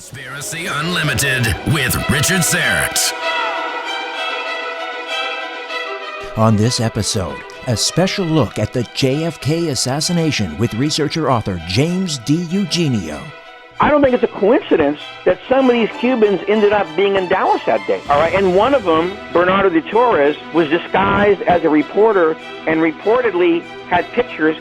Conspiracy Unlimited with Richard Syrett. On this episode, a special look at the JFK assassination with researcher-author James DiEugenio. I don't think it's a coincidence that some of these Cubans ended up being in Dallas that day. All right, and one of them, Bernardo de Torres, was disguised as a reporter and reportedly had pictures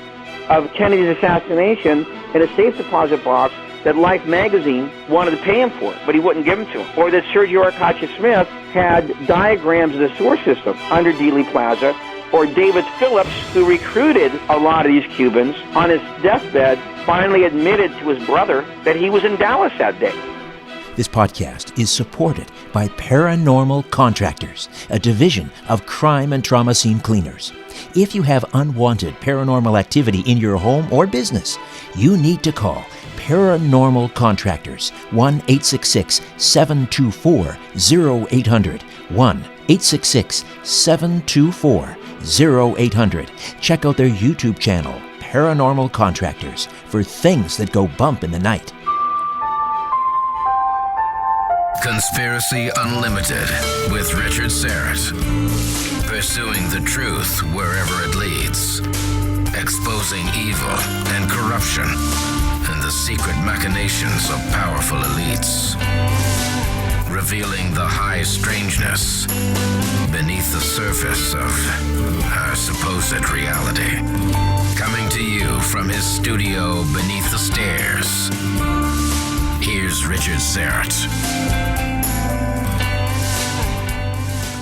of Kennedy's assassination in a safe deposit box that Life magazine wanted to pay him for, but he wouldn't give them to him. Or that Sergio Arcacha Smith had diagrams of the sewer system under Dealey Plaza. Or David Phillips, who recruited a lot of these Cubans, on his deathbed finally admitted to his brother that he was in Dallas that day. This podcast is supported by Paranormal Contractors, a division of crime and trauma scene cleaners. If you have unwanted paranormal activity in your home or business, you need to call Paranormal Contractors, 1-866-724-0800, 1-866-724-0800. Check out their YouTube channel, Paranormal Contractors, for things that go bump in the night. Conspiracy Unlimited with Richard Syrett. Pursuing the truth wherever it leads. Exposing evil and corruption and the secret machinations of powerful elites. Revealing the high strangeness beneath the surface of our supposed reality. Coming to you from his studio beneath the stairs. Here's Richard Syrett.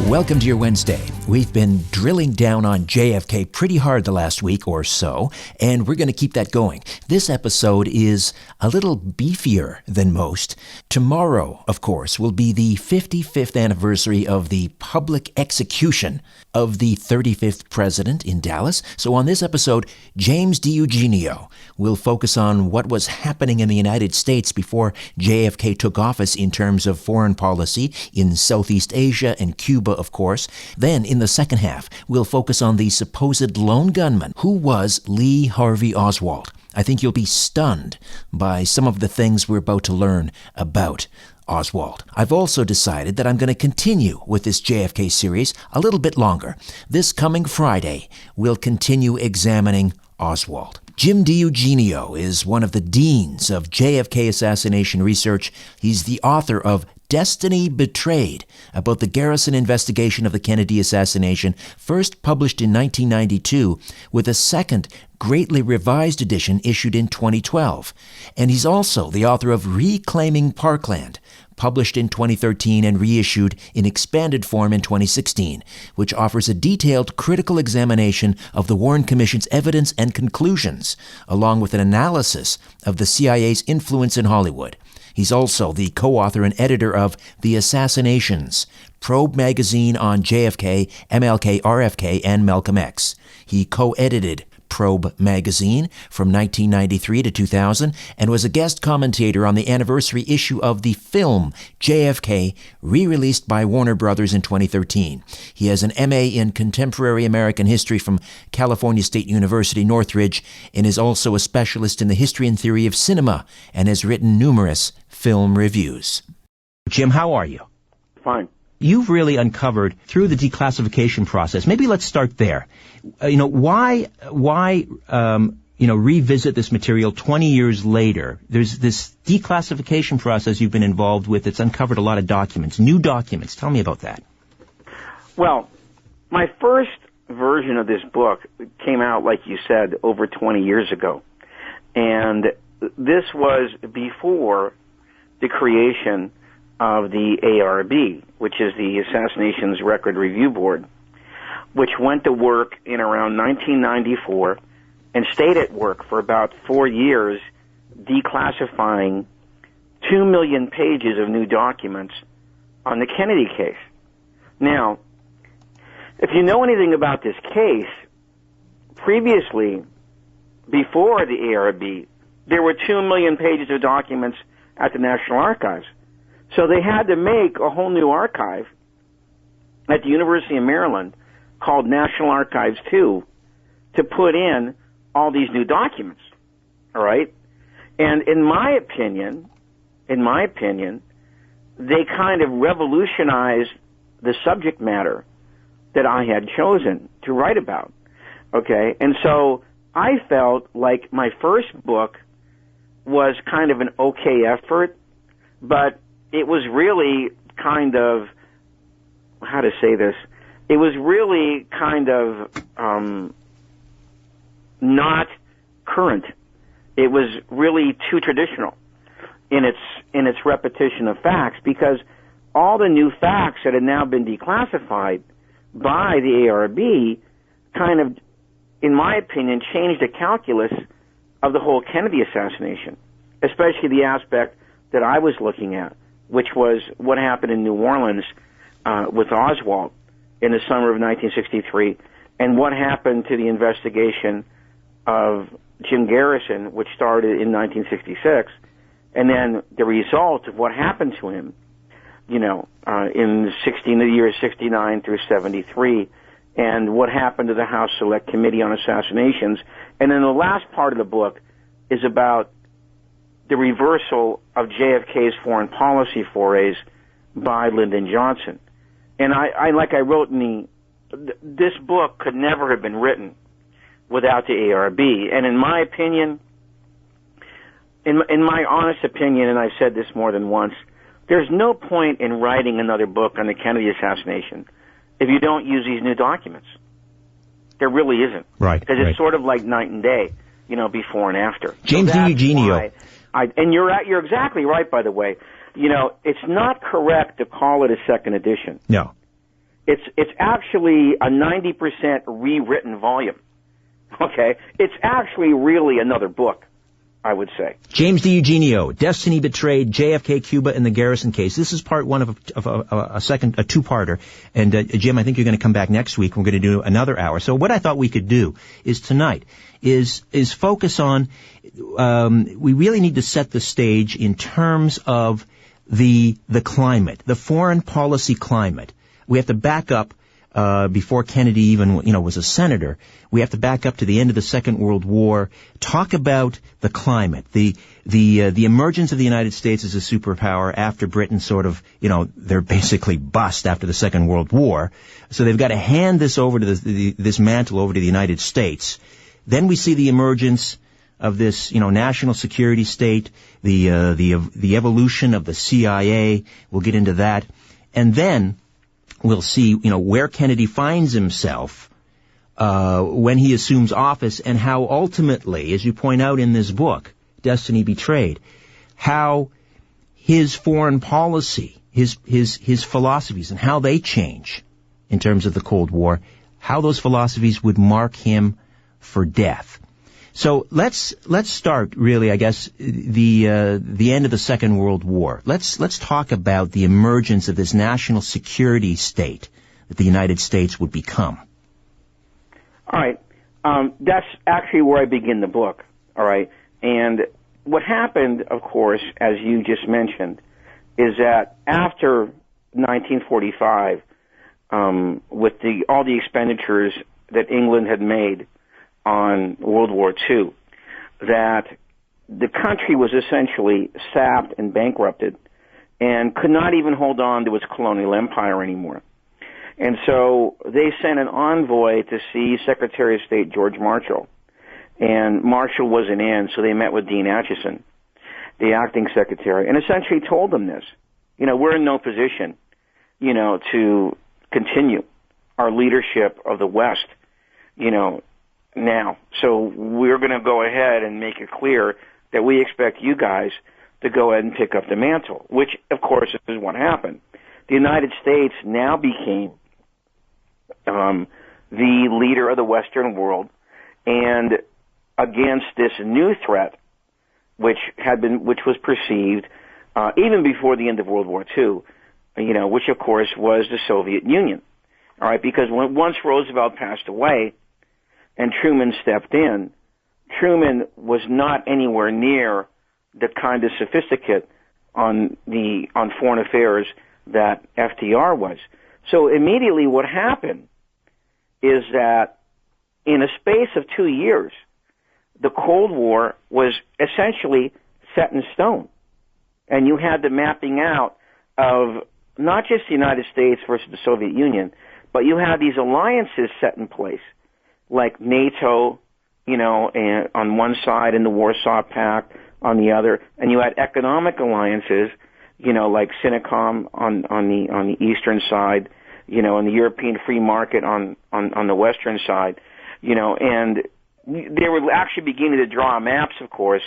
Welcome to your Wednesday. We've been drilling down on JFK pretty hard the last week or so, and we're going to keep that going. This episode is a little beefier than most. Tomorrow, of course, will be the 55th anniversary of the public execution of the 35th president in Dallas. So on this episode, James DiEugenio will focus on what was happening in the United States before JFK took office in terms of foreign policy in Southeast Asia and Cuba, of course. Then, in the second half, we'll focus on the supposed lone gunman who was Lee Harvey Oswald. I think you'll be stunned by some of the things we're about to learn about Oswald. I've also decided that I'm going to continue with this JFK series a little bit longer. This coming Friday, we'll continue examining Oswald. Jim DiEugenio is one of the deans of JFK assassination research. He's the author of Destiny Betrayed, about the Garrison investigation of the Kennedy assassination, first published in 1992, with a second, greatly revised edition issued in 2012. And he's also the author of Reclaiming Parkland, published in 2013 and reissued in expanded form in 2016, which offers a detailed critical examination of the Warren Commission's evidence and conclusions, along with an analysis of the CIA's influence in Hollywood. He's also the co-author and editor of The Assassinations, Probe magazine on JFK, MLK, RFK, and Malcolm X. He co-edited Probe magazine from 1993 to 2000 and was a guest commentator on the anniversary issue of the film JFK, re-released by Warner Brothers in 2013. He has an MA in Contemporary American History from California State University Northridge and is also a specialist in the history and theory of cinema and has written numerous film reviews. Jim, how are you? Fine. You've really uncovered through the declassification process. Maybe let's start there. Why revisit this material 20 years later? There's this declassification process you've been involved with that's uncovered a lot of documents, new documents. Tell me about that. Well, my first version of this book came out, like you said, over 20 years ago. And this was before the creation of the ARB, which is the Assassinations Record Review Board, which went to work in around 1994 and stayed at work for about 4 years declassifying 2 million pages of new documents on the Kennedy case. Now, if you know anything about this case, previously, before the ARB, there were 2 million pages of documents at the National Archives. So they had to make a whole new archive at the University of Maryland called National Archives 2 to put in all these new documents, all right? And in my opinion, in my opinion, they kind of revolutionized the subject matter that I had chosen to write about. Okay? And so I felt like my first book was kind of an okay effort, but it was really kind of, how to say this, it was really kind of not current. It was really too traditional in its repetition of facts, because all the new facts that had now been declassified by the ARB kind of, in my opinion, changed the calculus of the whole Kennedy assassination, especially the aspect that I was looking at, which was what happened in New Orleans with Oswald in the summer of 1963, and what happened to the investigation of Jim Garrison, which started in 1966, and then the result of what happened to him, in the years 69 through 73, and what happened to the House Select Committee on Assassinations. And then the last part of the book is about the reversal of JFK's foreign policy forays by Lyndon Johnson. And I like I wrote this book could never have been written without the ARB. And in my opinion, in my honest opinion, and I've said this more than once, there's no point in writing another book on the Kennedy assassination if you don't use these new documents. There really isn't. Right. Because it's sort of like night and day, before and after. James DiEugenio. And you're exactly right, by the way. It's not correct to call it a second edition. No. It's actually a 90% rewritten volume. Okay? It's actually really another book, I would say. James DiEugenio, Destiny Betrayed, JFK, Cuba, and the Garrison case. This is part one of a two-parter. And Jim, I think you're going to come back next week. We're going to do another hour. So what I thought we could do is tonight is focus on, we really need to set the stage in terms of the climate, the foreign policy climate. We have to back up before Kennedy even, was a senator. We have to back up to the end of the Second World War, talk about the climate, the emergence of the United States as a superpower after Britain sort of, they're basically bust after the Second World War. So they've got to hand this over to this mantle over to the United States. Then we see the emergence of this, national security state, the evolution of the CIA. We'll get into that. And then we'll see, where Kennedy finds himself when he assumes office, and how ultimately, as you point out in this book, Destiny Betrayed, how his foreign policy, his philosophies, and how they change in terms of the Cold War, how those philosophies would mark him for death. So let's start really, I guess, the end of the Second World War. Let's talk about the emergence of this national security state that the United States would become. All right. That's actually where I begin the book. All right. And what happened, of course, as you just mentioned, is that after 1945, with all the expenditures that England had made on World War II, that the country was essentially sapped and bankrupted and could not even hold on to its colonial empire anymore. And so they sent an envoy to see Secretary of State George Marshall. And Marshall wasn't in, so they met with Dean Acheson, the acting secretary, and essentially told them this. We're in no position, to continue our leadership of the West, now. So we're going to go ahead and make it clear that we expect you guys to go ahead and pick up the mantle, which, of course, is what happened. The United States now became the leader of the Western world, and against this new threat, which was perceived even before the end of World War II, which, of course, was the Soviet Union. All right, because once Roosevelt passed away and Truman stepped in, Truman was not anywhere near the kind of sophisticate on foreign affairs that FDR was. So immediately what happened is that in a space of 2 years, the Cold War was essentially set in stone. and you had the mapping out of not just the United States versus the Soviet Union, but you had these alliances set in place, like NATO, and on one side, and the Warsaw Pact on the other, and you had economic alliances, like Sinicom on the eastern side, and the European free market on the western side, and they were actually beginning to draw maps, of course,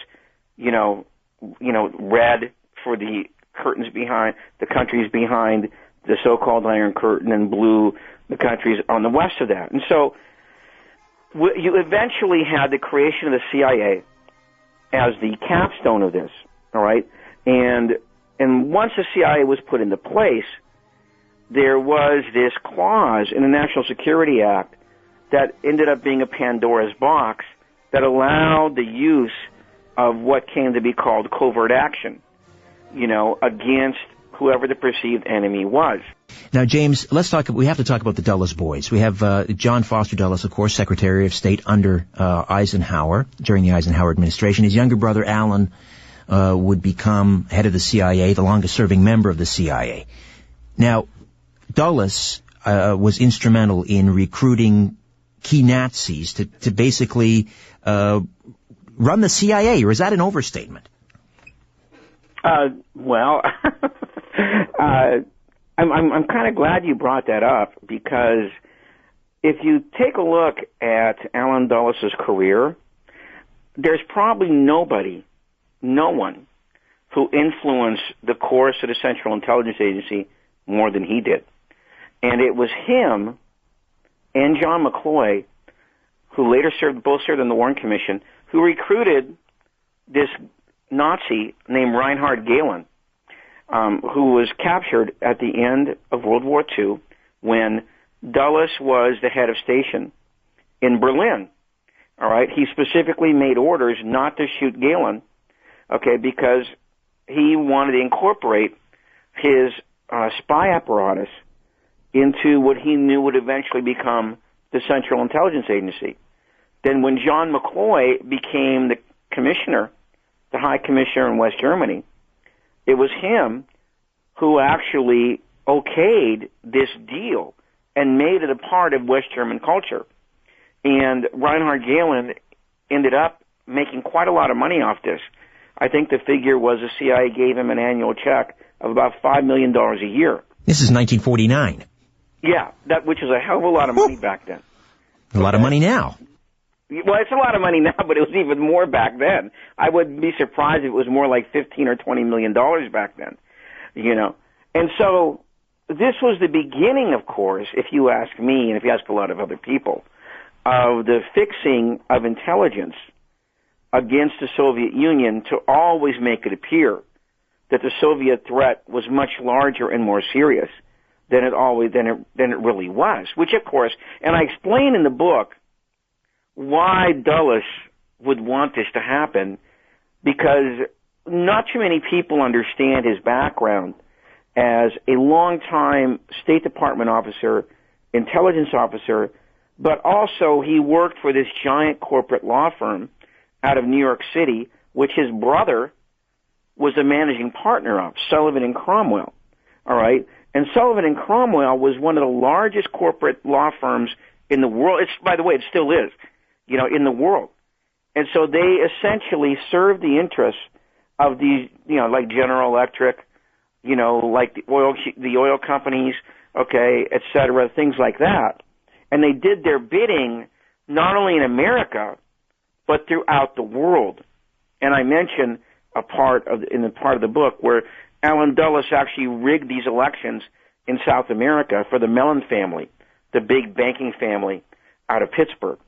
red for the curtains behind the countries behind the so-called Iron Curtain, and blue the countries on the west of that. And so you eventually had the creation of the CIA as the capstone of this, all right? And once the CIA was put into place, there was this clause in the National Security Act that ended up being a Pandora's box that allowed the use of what came to be called covert action, against whoever the perceived enemy was. Now, James, we have to talk about the Dulles boys. We have John Foster Dulles, of course, Secretary of State under Eisenhower, during the Eisenhower administration. His younger brother, Alan, would become head of the CIA, the longest-serving member of the CIA. Now, Dulles was instrumental in recruiting key Nazis to basically run the CIA, or is that an overstatement? Well, I'm kind of glad you brought that up, because if you take a look at Alan Dulles' career, there's probably no one who influenced the course of the Central Intelligence Agency more than he did. And it was him and John McCloy, who later both served on the Warren Commission, who recruited this Nazi named Reinhard Gehlen, who was captured at the end of World War II when Dulles was the head of station in Berlin. All right, he specifically made orders not to shoot Gehlen, okay, because he wanted to incorporate his spy apparatus into what he knew would eventually become the Central Intelligence Agency. Then when John McCloy became the commissioner, the High Commissioner in West Germany, it was him who actually okayed this deal and made it a part of West German culture. And Reinhard Gehlen ended up making quite a lot of money off this. I think the figure was the CIA gave him an annual check of about $5 million a year. This is 1949. Yeah, which is a hell of a lot of money back then. A lot of money now. Well, it's a lot of money now, but it was even more back then. I wouldn't be surprised if it was more like $15 or $20 million back then, And so this was the beginning, of course, if you ask me, and if you ask a lot of other people, of the fixing of intelligence against the Soviet Union to always make it appear that the Soviet threat was much larger and more serious than it really was. Which, of course, and I explain in the book why Dulles would want this to happen, because not too many people understand his background as a long-time State Department officer, intelligence officer, but also he worked for this giant corporate law firm out of New York City, which his brother was the managing partner of, Sullivan and Cromwell. All right? And Sullivan and Cromwell was one of the largest corporate law firms in the world. By the way, it still is, in the world. And so they essentially served the interests of these, like General Electric, like the oil companies, okay, et cetera, things like that. And they did their bidding not only in America, but throughout the world. And I mentioned in the part of the book where Alan Dulles actually rigged these elections in South America for the Mellon family, the big banking family out of Pittsburgh,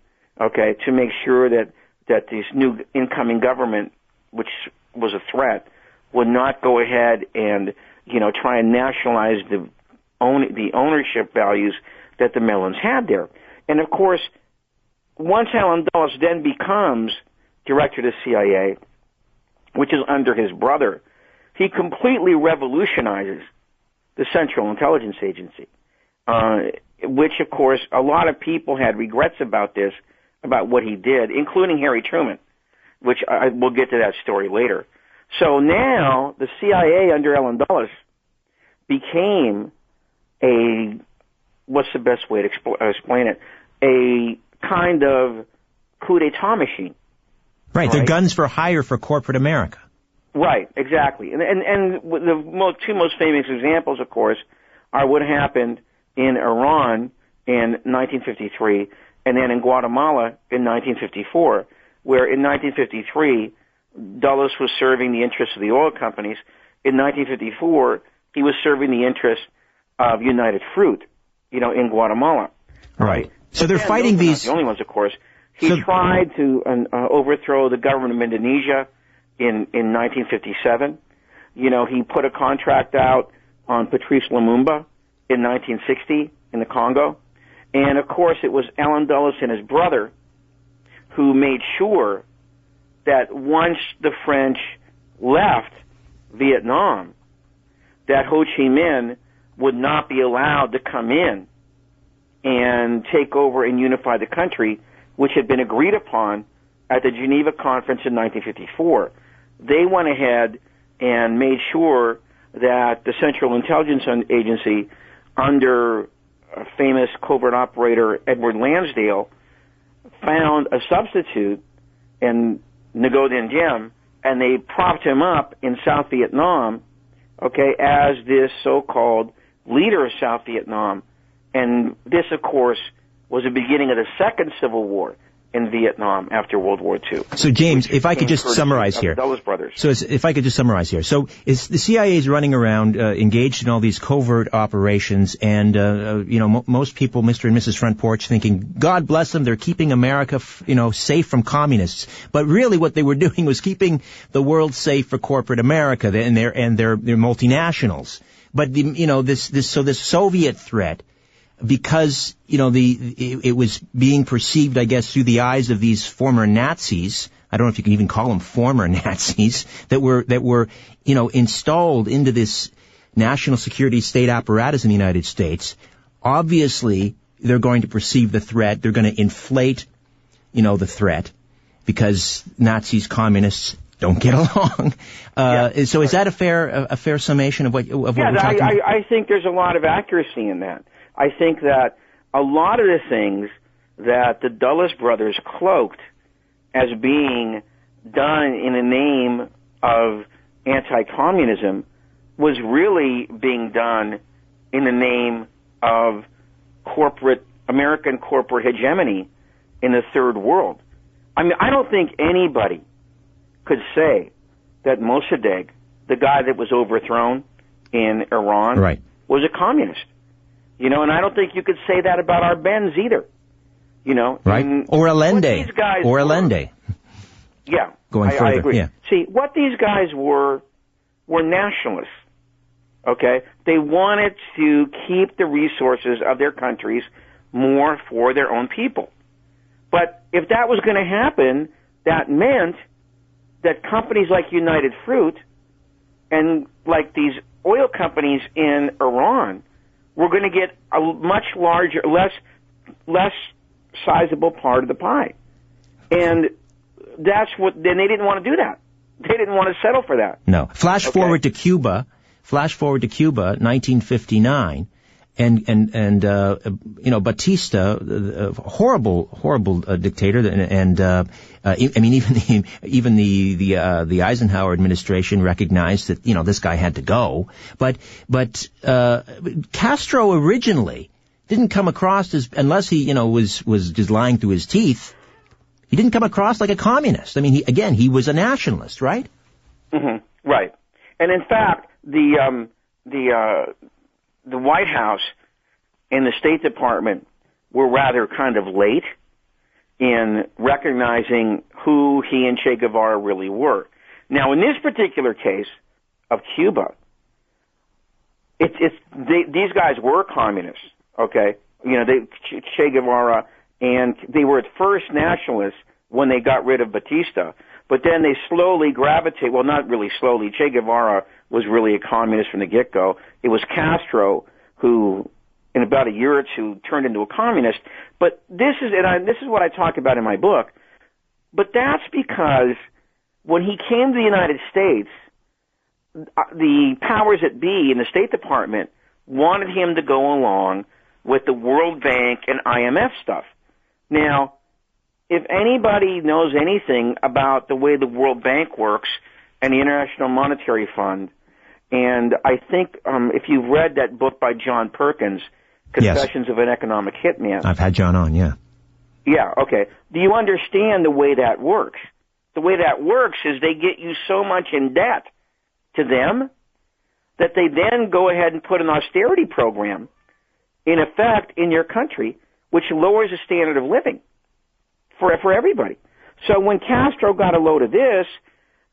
okay, to make sure that this new incoming government, which was a threat, would not go ahead and, try and nationalize the ownership values that the Mellons had there. And of course, once Alan Dulles then becomes director of the CIA, which is under his brother, he completely revolutionizes the Central Intelligence Agency, which, of course, a lot of people had regrets about what he did, including Harry Truman, which we'll get to that story later. So now the CIA under Allen Dulles became a, what's the best way to explain it, a kind of coup d'etat machine. Right, they're guns for hire for corporate America. Right, exactly. And the two most famous examples, of course, are what happened in Iran in 1953 and then in Guatemala in 1954, where in 1953, Dulles was serving the interests of the oil companies. In 1954, he was serving the interests of United Fruit, in Guatemala. Right. So they're fighting these... Not the only ones, of course. He tried to overthrow the government of Indonesia in 1957. He put a contract out on Patrice Lumumba in 1960 in the Congo. And, of course, it was Allen Dulles and his brother who made sure that once the French left Vietnam, that Ho Chi Minh would not be allowed to come in and take over and unify the country, which had been agreed upon at the Geneva Conference in 1954. They went ahead and made sure that the Central Intelligence Agency, under a famous covert operator Edward Lansdale, found a substitute in Ngo Dinh Diem, and they propped him up in South Vietnam, as this so-called leader of South Vietnam. And this, of course, was the beginning of the Second Civil War in Vietnam after World War II. So, James, if I could just summarize here. Dulles brothers. So, if I could just summarize here. So, the CIA is running around, engaged in all these covert operations, and, most people, Mr. and Mrs. Front Porch, thinking, God bless them, they're keeping America, safe from communists. But really what they were doing was keeping the world safe for corporate America and their multinationals. But, this Soviet threat, because, it was being perceived, I guess, through the eyes of these former Nazis. I don't know if you can even call them former Nazis that were, installed into this national security state apparatus in the United States. Obviously, they're going to perceive the threat. They're going to inflate, the threat because Nazis, communists don't get along. So is that a fair summation of what we're talking about? I think there's a lot of accuracy in that. I think that a lot of the things that the Dulles brothers cloaked as being done in the name of anti-communism was really being done in the name of American corporate hegemony in the third world. I mean, I don't think anybody could say that Mossadegh, the guy that was overthrown in Iran, was a communist. And I don't think you could say that about our Benz either. Right? Or Allende. Yeah. Going further. I agree. Yeah. See, what these guys were nationalists. Okay? They wanted to keep the resources of their countries more for their own people. But if that was going to happen, that meant that companies like United Fruit and like these oil companies in Iran were going to get a much larger, less sizable part of the pie. And then they didn't want to do that. They didn't want to settle for that. No. Flash forward to Cuba, 1959, and Batista, horrible dictator, and even the Eisenhower administration recognized that this guy had to go. But Castro originally didn't come across as, unless he was just lying through his teeth, he didn't come across like a communist. I mean, he was a nationalist, right? Mm-hmm. Right. And in fact, the White House and the State Department were rather kind of late in recognizing who he and Che Guevara really were. Now, in this particular case of Cuba, these guys were communists, okay? Che Guevara, and they were at first nationalists when they got rid of Batista, but then they slowly gravitate, well, not really slowly. Che Guevara was really a communist from the get-go. It was Castro who, in about a year or two, turned into a communist. But this is what I talk about in my book. But that's because when he came to the United States, the powers that be in the State Department wanted him to go along with the World Bank and IMF stuff. Now, if anybody knows anything about the way the World Bank works and the International Monetary Fund, and I think if you've read that book by John Perkins, Confessions of an Economic Hitman. I've had John on, yeah. Yeah, okay. Do you understand the way that works? The way that works is they get you so much in debt to them that they then go ahead and put an austerity program in effect in your country, which lowers the standard of living for everybody. So when Castro got a load of this,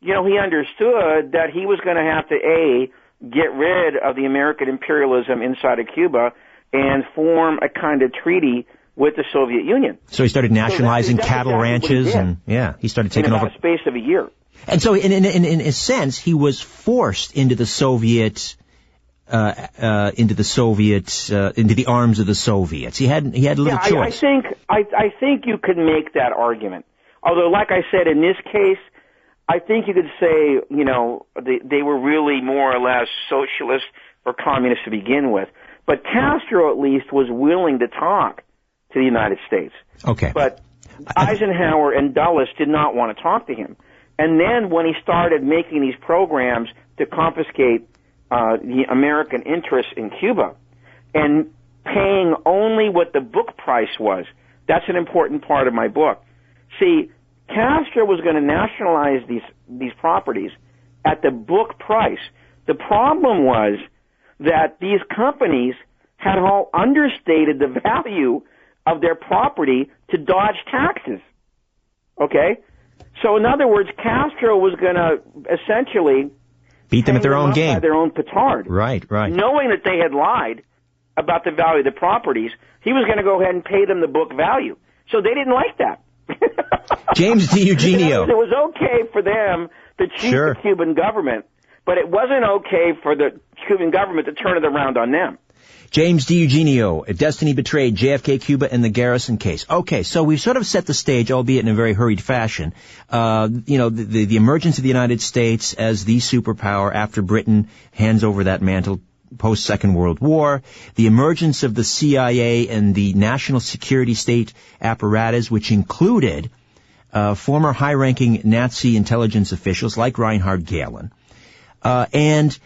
he understood that he was going to have to, A, get rid of the American imperialism inside of Cuba and form a kind of treaty with the Soviet Union. So he started nationalizing cattle exactly ranches, and he started taking over in a space of a year. And so, in a sense, he was forced into the into the arms of the Soviets. He had little choice. I think you could make that argument. Although, like I said, in this case, I think you could say, they were really more or less socialist or communist to begin with. But Castro, at least, was willing to talk to the United States. Okay. But Eisenhower and Dulles did not want to talk to him. And then when he started making these programs to confiscate the American interests in Cuba and paying only what the book price was, that's an important part of my book. See, Castro was going to nationalize these properties at the book price. The problem was that these companies had all understated the value of their property to dodge taxes. Okay? So in other words, Castro was going to essentially beat them at their own game. By their own petard. Right. Knowing that they had lied about the value of the properties, he was going to go ahead and pay them the book value. So they didn't like that. James DiEugenio. It was okay for them to cheat the Cuban government, but it wasn't okay for the Cuban government to turn it around on them. James DiEugenio, Destiny Betrayed, JFK, Cuba, and the Garrison case. Okay, so we've sort of set the stage, albeit in a very hurried fashion. The emergence of the United States as the superpower after Britain hands over that mantle post-Second World War, the emergence of the CIA and the national security state apparatus, which included former high-ranking Nazi intelligence officials like Reinhard Gehlen, and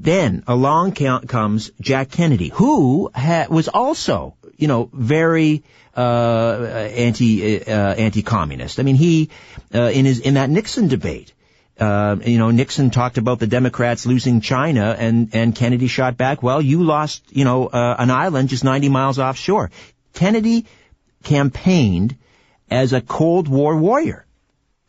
then along comes Jack Kennedy, who was also, very anti-communist. I mean, he in that Nixon debate, Nixon talked about the Democrats losing China, and Kennedy shot back, well, you lost, an island just 90 miles offshore. Kennedy campaigned as a Cold War warrior.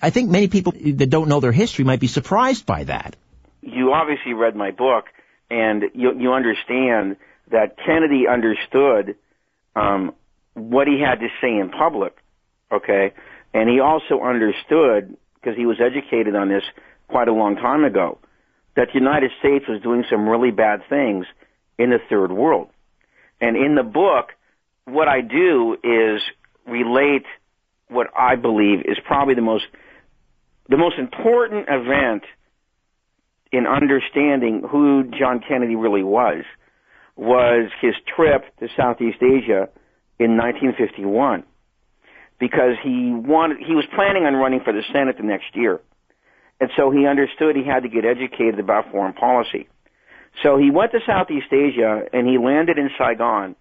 I think many people that don't know their history might be surprised by that. You obviously read my book, and you understand that Kennedy understood what he had to say in public, okay? And he also understood, because he was educated on this quite a long time ago, that the United States was doing some really bad things in the Third World. And in the book, what I do is relate what I believe is probably the most important event in understanding who John Kennedy really was his trip to Southeast Asia in 1951, because he was planning on running for the Senate the next year, and so he understood he had to get educated about foreign policy. So he went to Southeast Asia, and he landed in Saigon,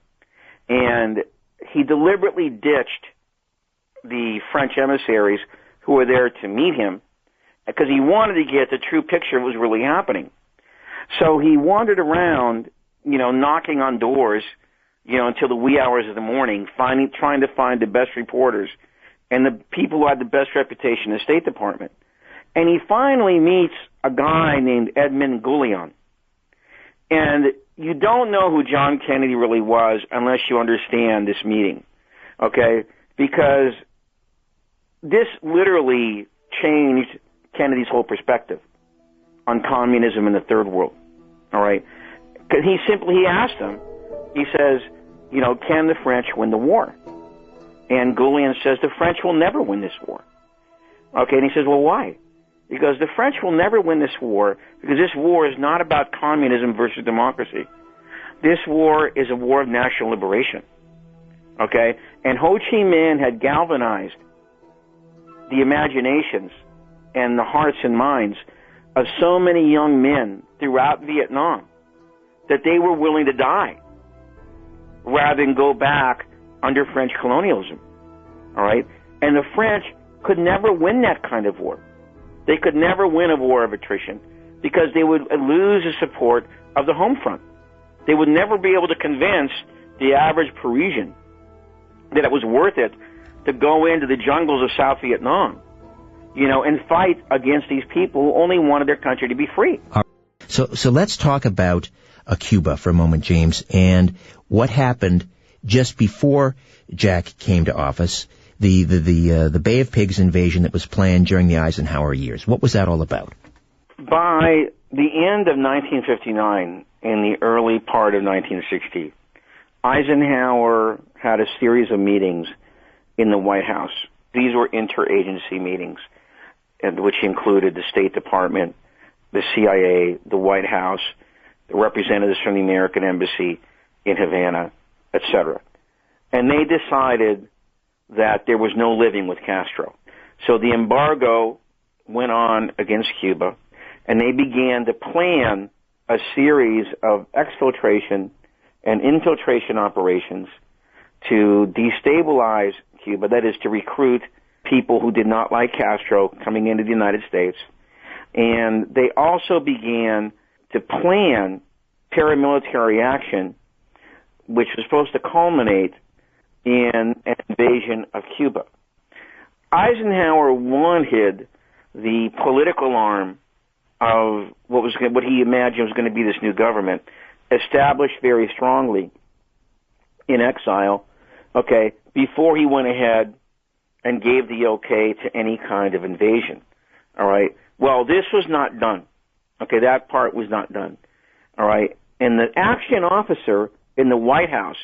and he deliberately ditched the French emissaries who were there to meet him, because he wanted to get the true picture of what was really happening. So he wandered around, knocking on doors, until the wee hours of the morning, trying to find the best reporters and the people who had the best reputation in the State Department. And he finally meets a guy named Edmund Gullion. And you don't know who John Kennedy really was unless you understand this meeting, okay? Because this literally changed Kennedy's whole perspective on communism in the Third World, all right? Because he asked him, he says, can the French win the war? And Gullion says, the French will never win this war. Okay, and he says, well, why? He goes, the French will never win this war because this war is not about communism versus democracy. This war is a war of national liberation. Okay? And Ho Chi Minh had galvanized the imaginations and the hearts and minds of so many young men throughout Vietnam that they were willing to die rather than go back under French colonialism. All right? And the French could never win that kind of war. They could never win a war of attrition because they would lose the support of the home front. They would never be able to convince the average Parisian that it was worth it to go into the jungles of South Vietnam, and fight against these people who only wanted their country to be free. So let's talk about Cuba for a moment, James, and what happened just before Jack came to office, the Bay of Pigs invasion that was planned during the Eisenhower years. What was that all about? By the end of 1959 and the early part of 1960, Eisenhower had a series of meetings in the White House. These were interagency meetings, which included the State Department, the CIA, the White House, the representatives from the American Embassy in Havana, etc. And they decided that there was no living with Castro. So the embargo went on against Cuba, and they began to plan a series of exfiltration and infiltration operations to destabilize Cuba, that is, to recruit people who did not like Castro coming into the United States. And they also began to plan paramilitary action, which was supposed to culminate in an invasion of Cuba. Eisenhower wanted the political arm of what he imagined was going to be this new government established very strongly in exile, okay, before he went ahead and gave the okay to any kind of invasion, all right? Well, this was not done, okay? That part was not done, all right? And the action officer in the White House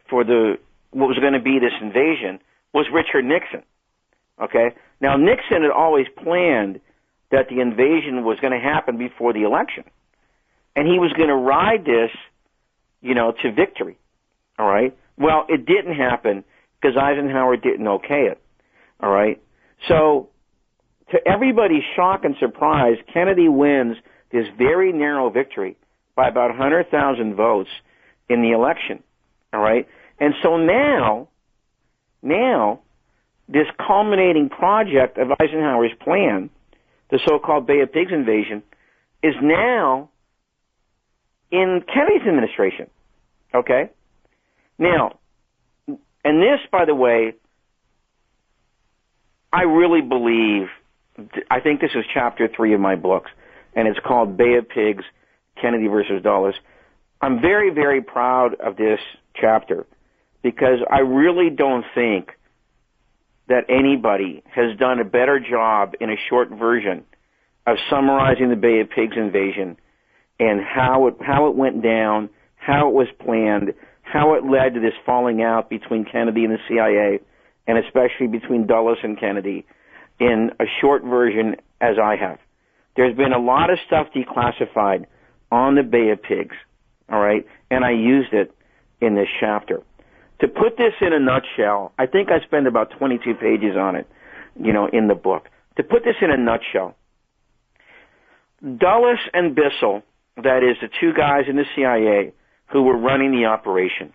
for what was going to be this invasion was Richard Nixon, okay? Now, Nixon had always planned that the invasion was going to happen before the election, and he was going to ride this, to victory, all right? Well, it didn't happen because Eisenhower didn't okay it, all right? So, to everybody's shock and surprise, Kennedy wins this very narrow victory by about 100,000 votes in the election, all right? And so now, this culminating project of Eisenhower's plan, the so-called Bay of Pigs invasion, is now in Kennedy's administration, okay? Now, and this, by the way, I really believe, I think this is chapter 3 of my books, and it's called Bay of Pigs, Kennedy versus Dulles. I'm very, very proud of this chapter because I really don't think that anybody has done a better job in a short version of summarizing the Bay of Pigs invasion and how it went down, how it was planned, how it led to this falling out between Kennedy and the CIA, and especially between Dulles and Kennedy, in a short version as I have. There's been a lot of stuff declassified on the Bay of Pigs, all right, and I used it in this chapter. To put this in a nutshell, I think I spend about 22 pages on it, in the book. To put this in a nutshell, Dulles and Bissell, that is the two guys in the CIA who were running the operation,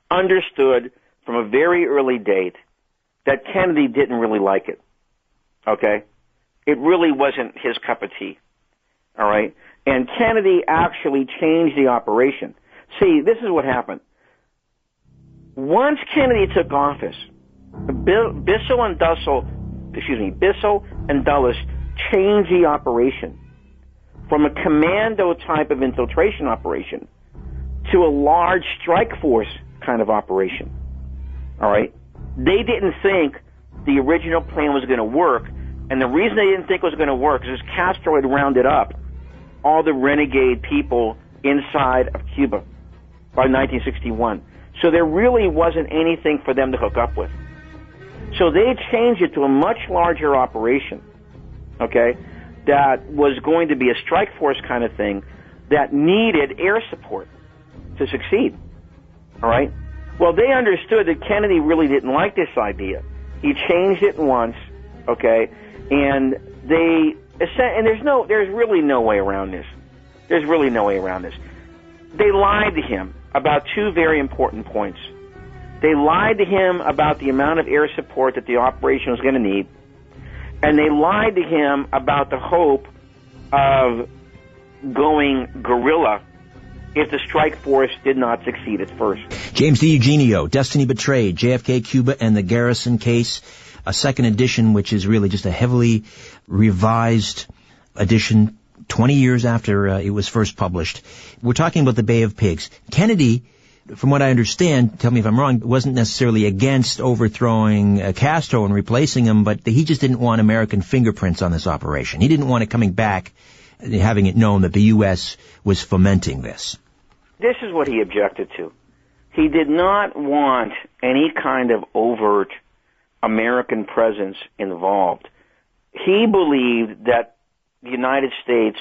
understood from a very early date that Kennedy didn't really like it, okay? It really wasn't his cup of tea, all right? And Kennedy actually changed the operation. See, this is what happened. Once Kennedy took office, Bissell and Dulles changed the operation from a commando type of infiltration operation to a large strike force kind of operation. All right? They didn't think the original plan was going to work, and the reason they didn't think it was going to work is Castro had rounded up all the renegade people inside of Cuba by 1961. So there really wasn't anything for them to hook up with. So they changed it to a much larger operation, okay, that was going to be a strike force kind of thing that needed air support to succeed. All right? Well, they understood that Kennedy really didn't like this idea. He changed it once, okay, and there's really no way around this. There's really no way around this. They lied to him about two very important points. They lied to him about the amount of air support that the operation was going to need, and they lied to him about the hope of going guerrilla if the strike force did not succeed at first. James DiEugenio, Destiny Betrayed, JFK, Cuba, and the Garrison Case, a second edition, which is really just a heavily revised edition 20 years after it was first published. We're talking about the Bay of Pigs. Kennedy, from what I understand, tell me if I'm wrong, wasn't necessarily against overthrowing Castro and replacing him, but he just didn't want American fingerprints on this operation. He didn't want it coming back, having it known that the U.S. was fomenting this. This is what he objected to. He did not want any kind of overt American presence involved. He believed that the United States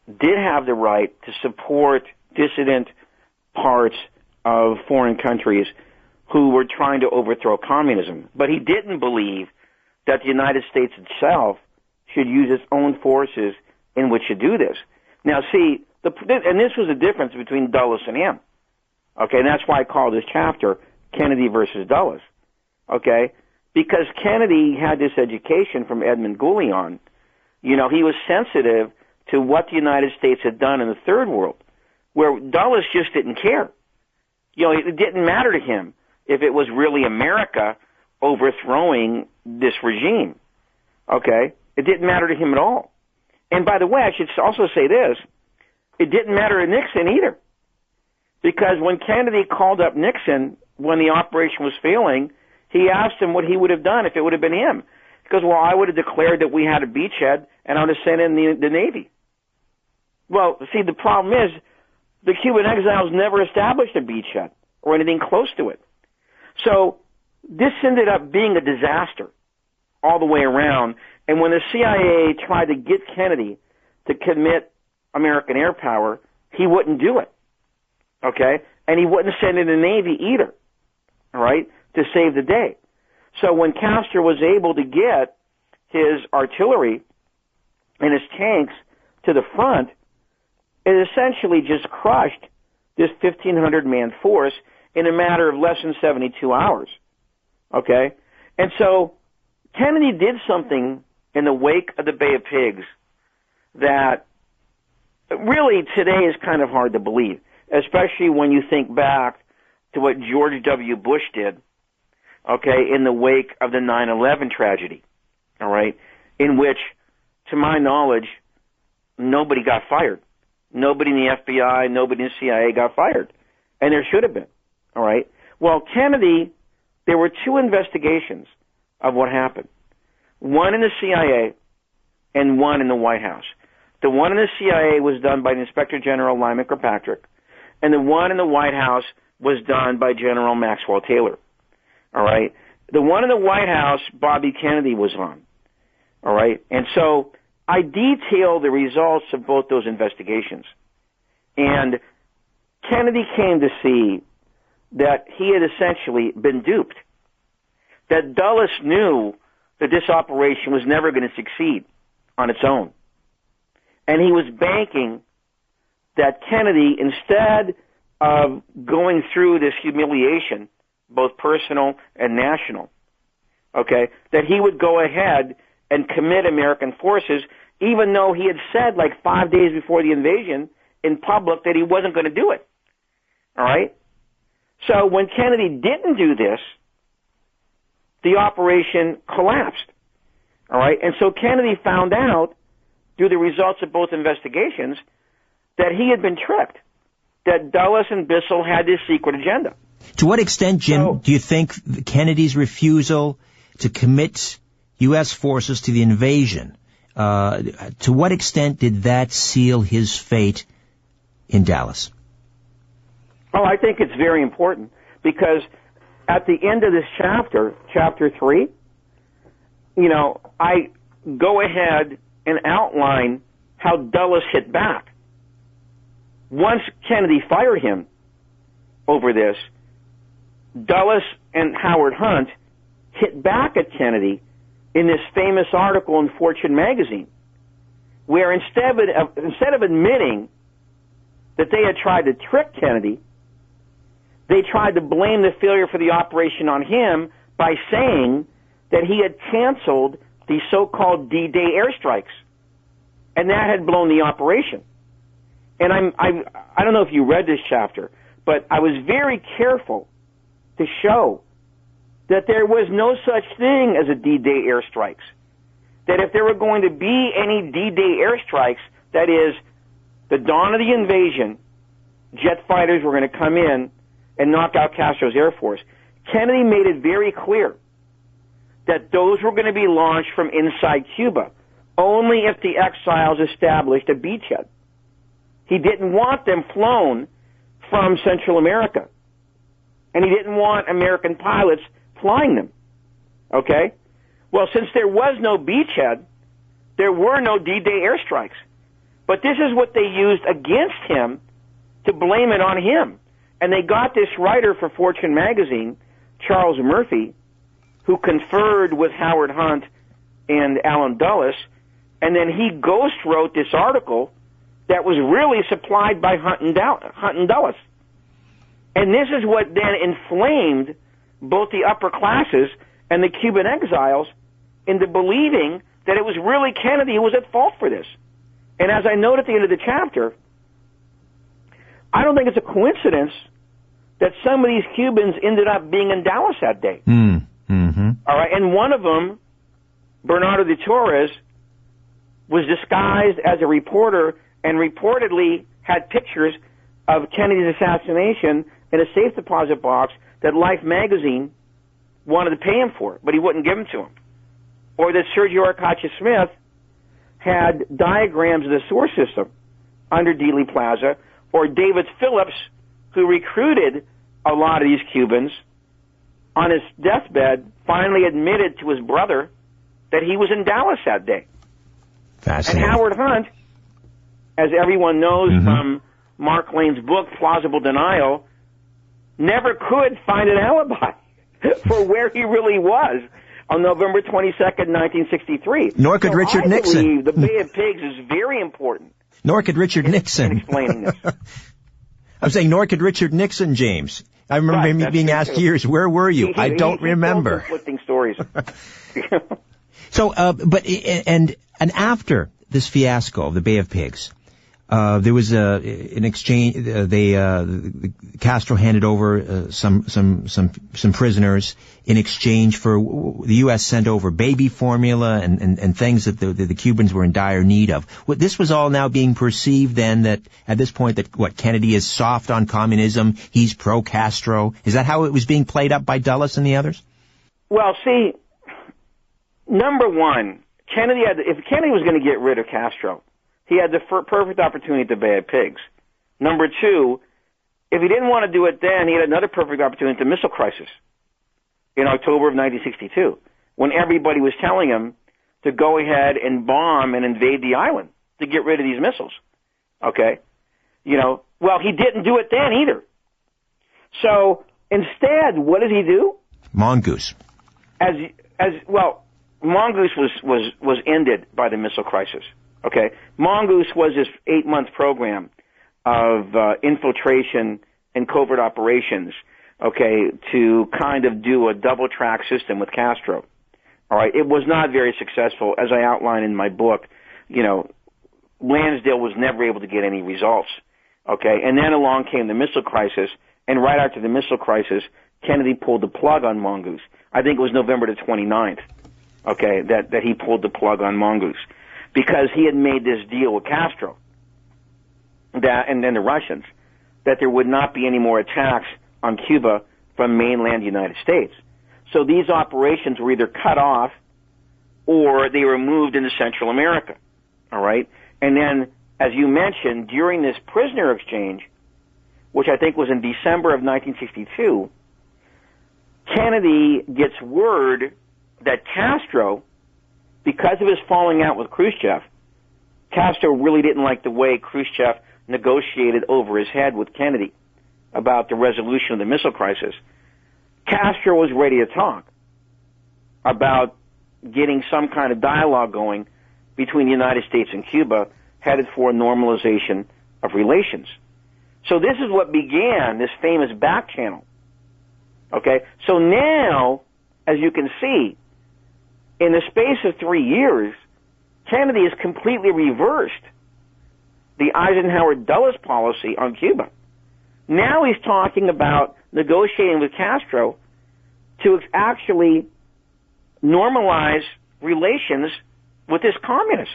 did have the right to support dissident parts of foreign countries who were trying to overthrow communism. But he didn't believe that the United States itself should use its own forces in which to do this. Now, see, and this was the difference between Dulles and him. Okay, and that's why I call this chapter Kennedy versus Dulles. Okay, because Kennedy had this education from Edmund Goulion. You know, he was sensitive to what the United States had done in the Third World, where Dulles just didn't care. You know, it didn't matter to him if it was really America overthrowing this regime. Okay, it didn't matter to him at all. And by the way, I should also say this. It didn't matter to Nixon either. Because when Kennedy called up Nixon when the operation was failing, he asked him what he would have done if it would have been him. He goes, well, I would have declared that we had a beachhead and I would have sent in the Navy. Well, see, the problem is the Cuban exiles never established a beachhead or anything close to it. So this ended up being a disaster all the way around. And when the CIA tried to get Kennedy to commit American air power, he wouldn't do it. Okay? And he wouldn't send in the Navy either. All right? To save the day. So when Castro was able to get his artillery and his tanks to the front, it essentially just crushed this 1,500-man force in a matter of less than 72 hours. Okay? And so Kennedy did something in the wake of the Bay of Pigs that really today is kind of hard to believe, especially when you think back to what George W. Bush did, okay, in the wake of the 9/11 tragedy, all right, in which, to my knowledge, nobody got fired. Nobody in the FBI, nobody in the CIA got fired. And there should have been, all right? Well, Kennedy, there were two investigations of what happened. One in the CIA and one in the White House. The one in the CIA was done by the Inspector General Lyman Kirkpatrick, and the one in the White House was done by General Maxwell Taylor. All right? The one in the White House, Bobby Kennedy was on. All right? And so I detail the results of both those investigations. And Kennedy came to see that he had essentially been duped, that Dulles knew that this operation was never going to succeed on its own. And he was banking that Kennedy, instead of going through this humiliation, both personal and national, okay, that he would go ahead and commit American forces, even though he had said like 5 days before the invasion in public that he wasn't going to do it. All right? So when Kennedy didn't do this, the operation collapsed. All right? And so Kennedy found out through the results of both investigations that he had been tricked, that Dulles and Bissell had this secret agenda. To what extent, Jim, do you think Kennedy's refusal to commit U.S. forces to the invasion, to what extent did that seal his fate in Dallas? Oh, I think it's very important because at the end of this chapter, chapter 3, you know, I go ahead and outline how Dulles hit back. Once Kennedy fired him over this, Dulles and Howard Hunt hit back at Kennedy in this famous article in Fortune magazine, where instead of admitting that they had tried to trick Kennedy, they tried to blame the failure for the operation on him by saying that he had canceled the so-called D-Day airstrikes, and that had blown the operation. And I don't know if you read this chapter, but I was very careful to show that there was no such thing as a D-Day airstrikes. That if there were going to be any D-Day airstrikes, that is, the dawn of the invasion, jet fighters were going to come in and knock out Castro's Air Force. Kennedy made it very clear that those were going to be launched from inside Cuba, only if the exiles established a beachhead. He didn't want them flown from Central America, and he didn't want American pilots flying them. Okay? Well, since there was no beachhead, there were no D-Day airstrikes. But this is what they used against him to blame it on him. And they got this writer for Fortune magazine, Charles Murphy, who conferred with Howard Hunt and Allen Dulles, and then he ghost wrote this article that was really supplied by Hunt and Dulles. And this is what then inflamed both the upper classes and the Cuban exiles into believing that it was really Kennedy who was at fault for this. And as I note at the end of the chapter, I don't think it's a coincidence that some of these Cubans ended up being in Dallas that day. Mm-hmm. All right, and one of them, Bernardo de Torres, was disguised as a reporter and reportedly had pictures of Kennedy's assassination in a safe deposit box that Life magazine wanted to pay him for, but he wouldn't give them to him. Or that Sergio Arcacha Smith had diagrams of the sewer system under Dealey Plaza, or David Phillips, who recruited a lot of these Cubans, on his deathbed finally admitted to his brother that he was in Dallas that day. Fascinating. And Howard Hunt, as everyone knows from Mark Lane's book, Plausible Denial, never could find an alibi for where he really was on November 22nd, 1963. Nor could Richard Nixon. I believe the Bay of Pigs is very important. Nor could Richard Nixon. In explaining this. I'm saying nor could Richard Nixon, James. I remember him being asked years, where were you? I don't remember. Conflicting stories. So, and after this fiasco of the Bay of Pigs, there was an exchange. Castro handed over some prisoners in exchange for the U.S. sent over baby formula and things that the Cubans were in dire need of. This was all now being perceived then that at this point that Kennedy is soft on communism, he's pro-Castro. Is that how it was being played up by Dulles and the others? Well, see, number one, if Kennedy was going to get rid of Castro, he had the perfect opportunity at the Bay of Pigs. Number two, if he didn't want to do it then, he had another perfect opportunity at the missile crisis in October of 1962, when everybody was telling him to go ahead and bomb and invade the island to get rid of these missiles. Okay? Well, he didn't do it then either. So instead, what does he do? Mongoose. Mongoose was ended by the missile crisis. Okay, Mongoose was this 8-month program of infiltration and covert operations, okay, to kind of do a double-track system with Castro. All right, it was not very successful. As I outline in my book, Lansdale was never able to get any results. Okay, and then along came the missile crisis, and right after the missile crisis, Kennedy pulled the plug on Mongoose. I think it was November the 29th, okay, that he pulled the plug on Mongoose, because he had made this deal with Castro and then the Russians that there would not be any more attacks on Cuba from mainland United States. So these operations were either cut off or they were moved into Central America, all right? And then, as you mentioned, during this prisoner exchange, which I think was in December of 1962, Kennedy gets word that Castro because of his falling out with Khrushchev, Castro really didn't like the way Khrushchev negotiated over his head with Kennedy about the resolution of the missile crisis. Castro was ready to talk about getting some kind of dialogue going between the United States and Cuba, headed for normalization of relations. So this is what began this famous back channel. Okay? So now, as you can see, in the space of 3 years, Kennedy has completely reversed the Eisenhower-Dulles policy on Cuba. Now he's talking about negotiating with Castro to actually normalize relations with this communist.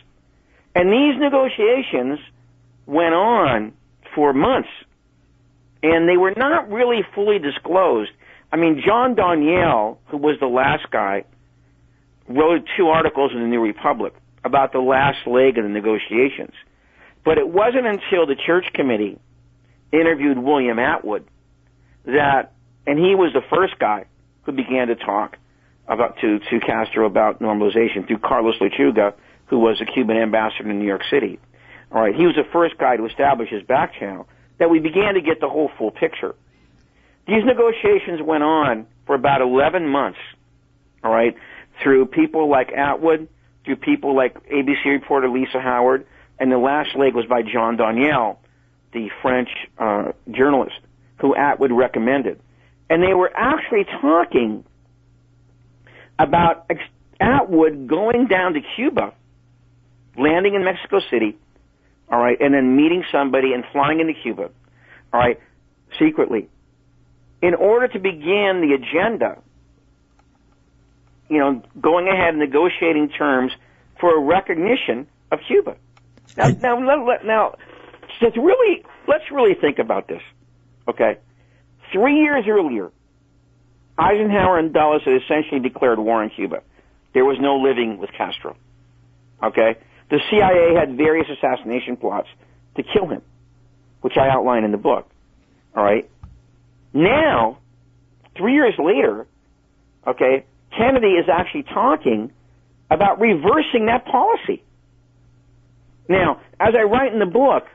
And these negotiations went on for months, and they were not really fully disclosed. I mean, John Daniel, who was the last guy, wrote 2 articles in the New Republic about the last leg of the negotiations. But it wasn't until the Church Committee interviewed William Atwood that, and he was the first guy who began to talk about to Castro about normalization through Carlos Lechuga, who was a Cuban ambassador in New York City. All right, he was the first guy to establish his back channel, that we began to get the whole full picture. These negotiations went on for about 11 months, all right, through people like Atwood, through people like ABC reporter Lisa Howard, and the last leg was by John Daniel, the French journalist, who Atwood recommended. And they were actually talking about Atwood going down to Cuba, landing in Mexico City, all right, and then meeting somebody and flying into Cuba, all right, secretly, in order to begin the agenda, you know, going ahead and negotiating terms for a recognition of Cuba. Now, let's really think about this, okay? 3 years earlier, Eisenhower and Dulles had essentially declared war on Cuba. There was no living with Castro, okay? The CIA had various assassination plots to kill him, which I outline in the book, all right? Now, 3 years later, okay, Kennedy is actually talking about reversing that policy. Now, as I write in the book,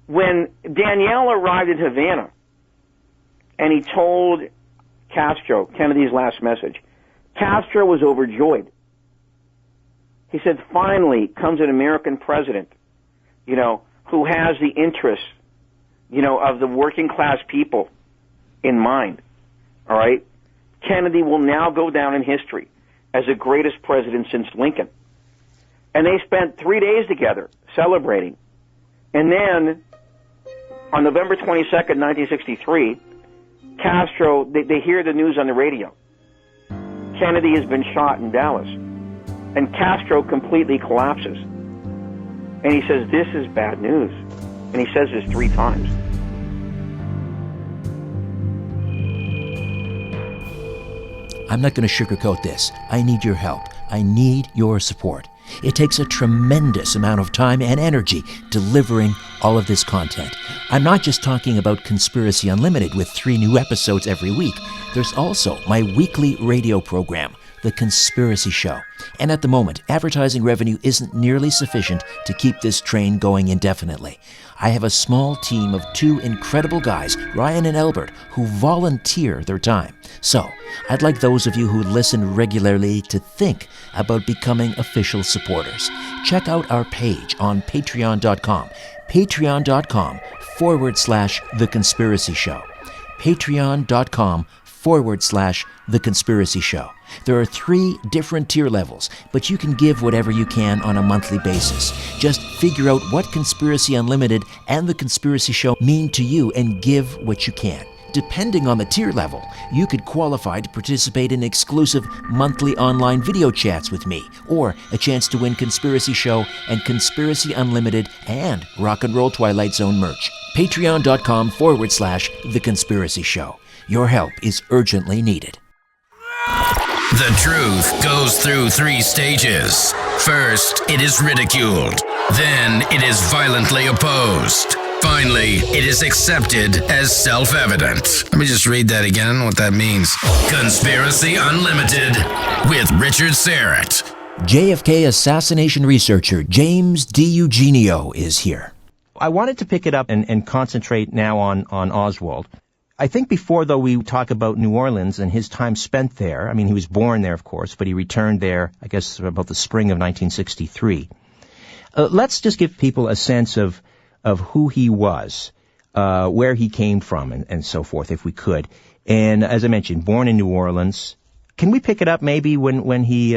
when Daniel arrived in Havana and he told Castro, Kennedy's last message, Castro was overjoyed. He said, finally comes an American president, you know, who has the interests, you know, of the working class people in mind, all right? Kennedy will now go down in history as the greatest president since Lincoln. And they spent 3 days together celebrating. And then, on November 22nd, 1963, Castro, they hear the news on the radio. Kennedy has been shot in Dallas. And Castro completely collapses. And he says, this is bad news. And he says this 3 times. I'm not going to sugarcoat this. I need your help. I need your support. It takes a tremendous amount of time and energy delivering all of this content. I'm not just talking about Conspiracy Unlimited with 3 new episodes every week. There's also my weekly radio program, The Conspiracy Show. And at the moment, advertising revenue isn't nearly sufficient to keep this train going indefinitely. I have a small team of 2 incredible guys, Ryan and Albert, who volunteer their time. So, I'd like those of you who listen regularly to think about becoming official supporters. Check out our page on patreon.com, patreon.com/The Conspiracy Show, patreon.com/The Conspiracy Show. There are 3 different tier levels, but you can give whatever you can on a monthly basis. Just figure out what Conspiracy Unlimited and The Conspiracy Show mean to you and give what you can. Depending on the tier level, you could qualify to participate in exclusive monthly online video chats with me, or a chance to win Conspiracy Show and Conspiracy Unlimited and Rock and Roll Twilight Zone merch. Patreon.com/The Conspiracy Show. Your help is urgently needed. The truth goes through 3 stages. First, it is ridiculed. Then, it is violently opposed. Finally, it is accepted as self-evident. Let me just read that again. I don't know what that means. Conspiracy Unlimited with Richard Serrett. JFK assassination researcher James DiEugenio is here. I wanted to pick it up and concentrate now on Oswald. I think before, though, we talk about New Orleans and his time spent there. I mean, he was born there, of course, but he returned there, I guess, about the spring of 1963. Let's just give people a sense of who he was, where he came from, and so forth, if we could. And as I mentioned, born in New Orleans. Can we pick it up maybe when he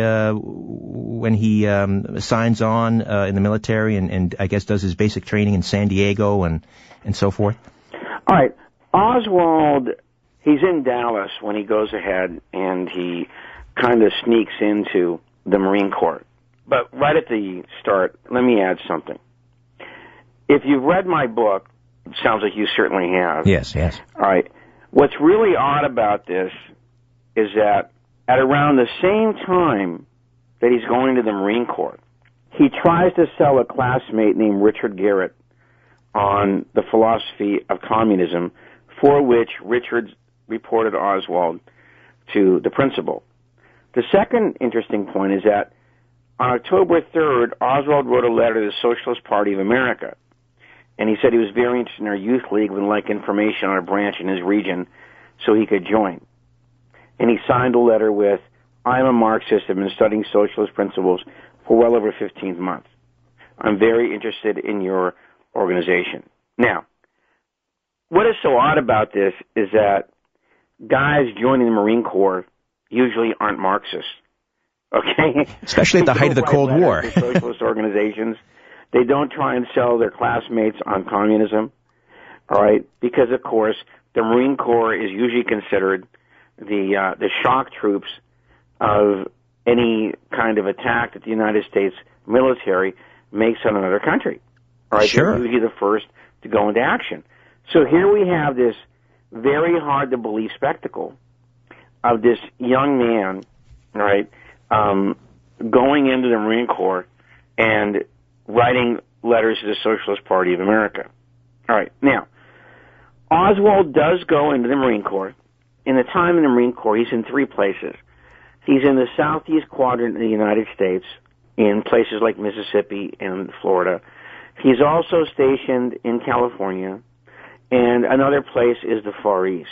signs on in the military and I guess does his basic training in San Diego and so forth? All right. Oswald, he's in Dallas when he goes ahead and he kind of sneaks into the Marine Corps. But right at the start, let me add something. If you've read my book, it sounds like you certainly have. Yes. All right. What's really odd about this is that at around the same time that he's going to the Marine Corps, he tries to sell a classmate named Richard Garrett on the philosophy of communism, for which Richard reported Oswald to the principal. The second interesting point is that on October 3rd, Oswald wrote a letter to the Socialist Party of America, and he said he was very interested in our youth league and would like information on a branch in his region so he could join. And he signed a letter with, "I'm a Marxist, I've been studying socialist principles for well over 15 months. I'm very interested in your organization." Now, what is so odd about this is that guys joining the Marine Corps usually aren't Marxists, okay? Especially at the height of the Cold War. Socialist organizations. They don't try and sell their classmates on communism, all right? Because, of course, the Marine Corps is usually considered the shock troops of any kind of attack that the United States military makes on another country. All right, sure. They're usually the first to go into action. So here we have this very hard to believe spectacle of this young man, all right, going into the Marine Corps and writing letters to the Socialist Party of America. All right, now, Oswald does go into the Marine Corps. In the time in the Marine Corps, he's in three places. He's in the southeast quadrant of the United States, in places like Mississippi and Florida. He's also stationed in California, and another place is the Far East.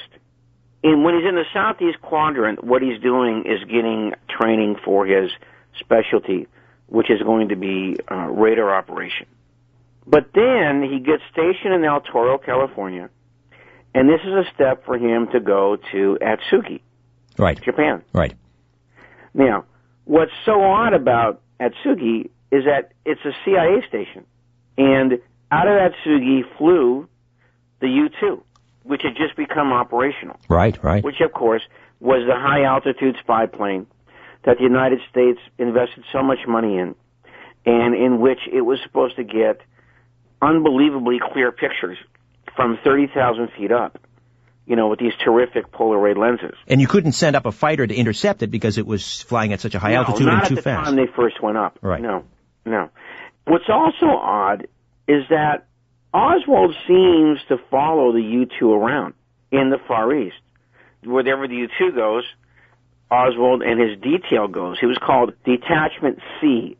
And when he's in the southeast quadrant, what he's doing is getting training for his specialty, which is going to be radar operation. But then he gets stationed in El Toro, California, and this is a step for him to go to Atsugi, right, Japan. Right. Now, what's so odd about Atsugi is that it's a CIA station, and out of Atsugi flew the U-2, which had just become operational. Right. Which, of course, was the high-altitude spy plane that the United States invested so much money in, and in which it was supposed to get unbelievably clear pictures from 30,000 feet up, with these terrific Polaroid lenses. And you couldn't send up a fighter to intercept it because it was flying at such a high altitude and too fast. Not at the time they first went up. Right. No. What's also odd is that Oswald seems to follow the U-2 around in the Far East. Wherever the U-2 goes, Oswald and his detail goes. He was called Detachment C,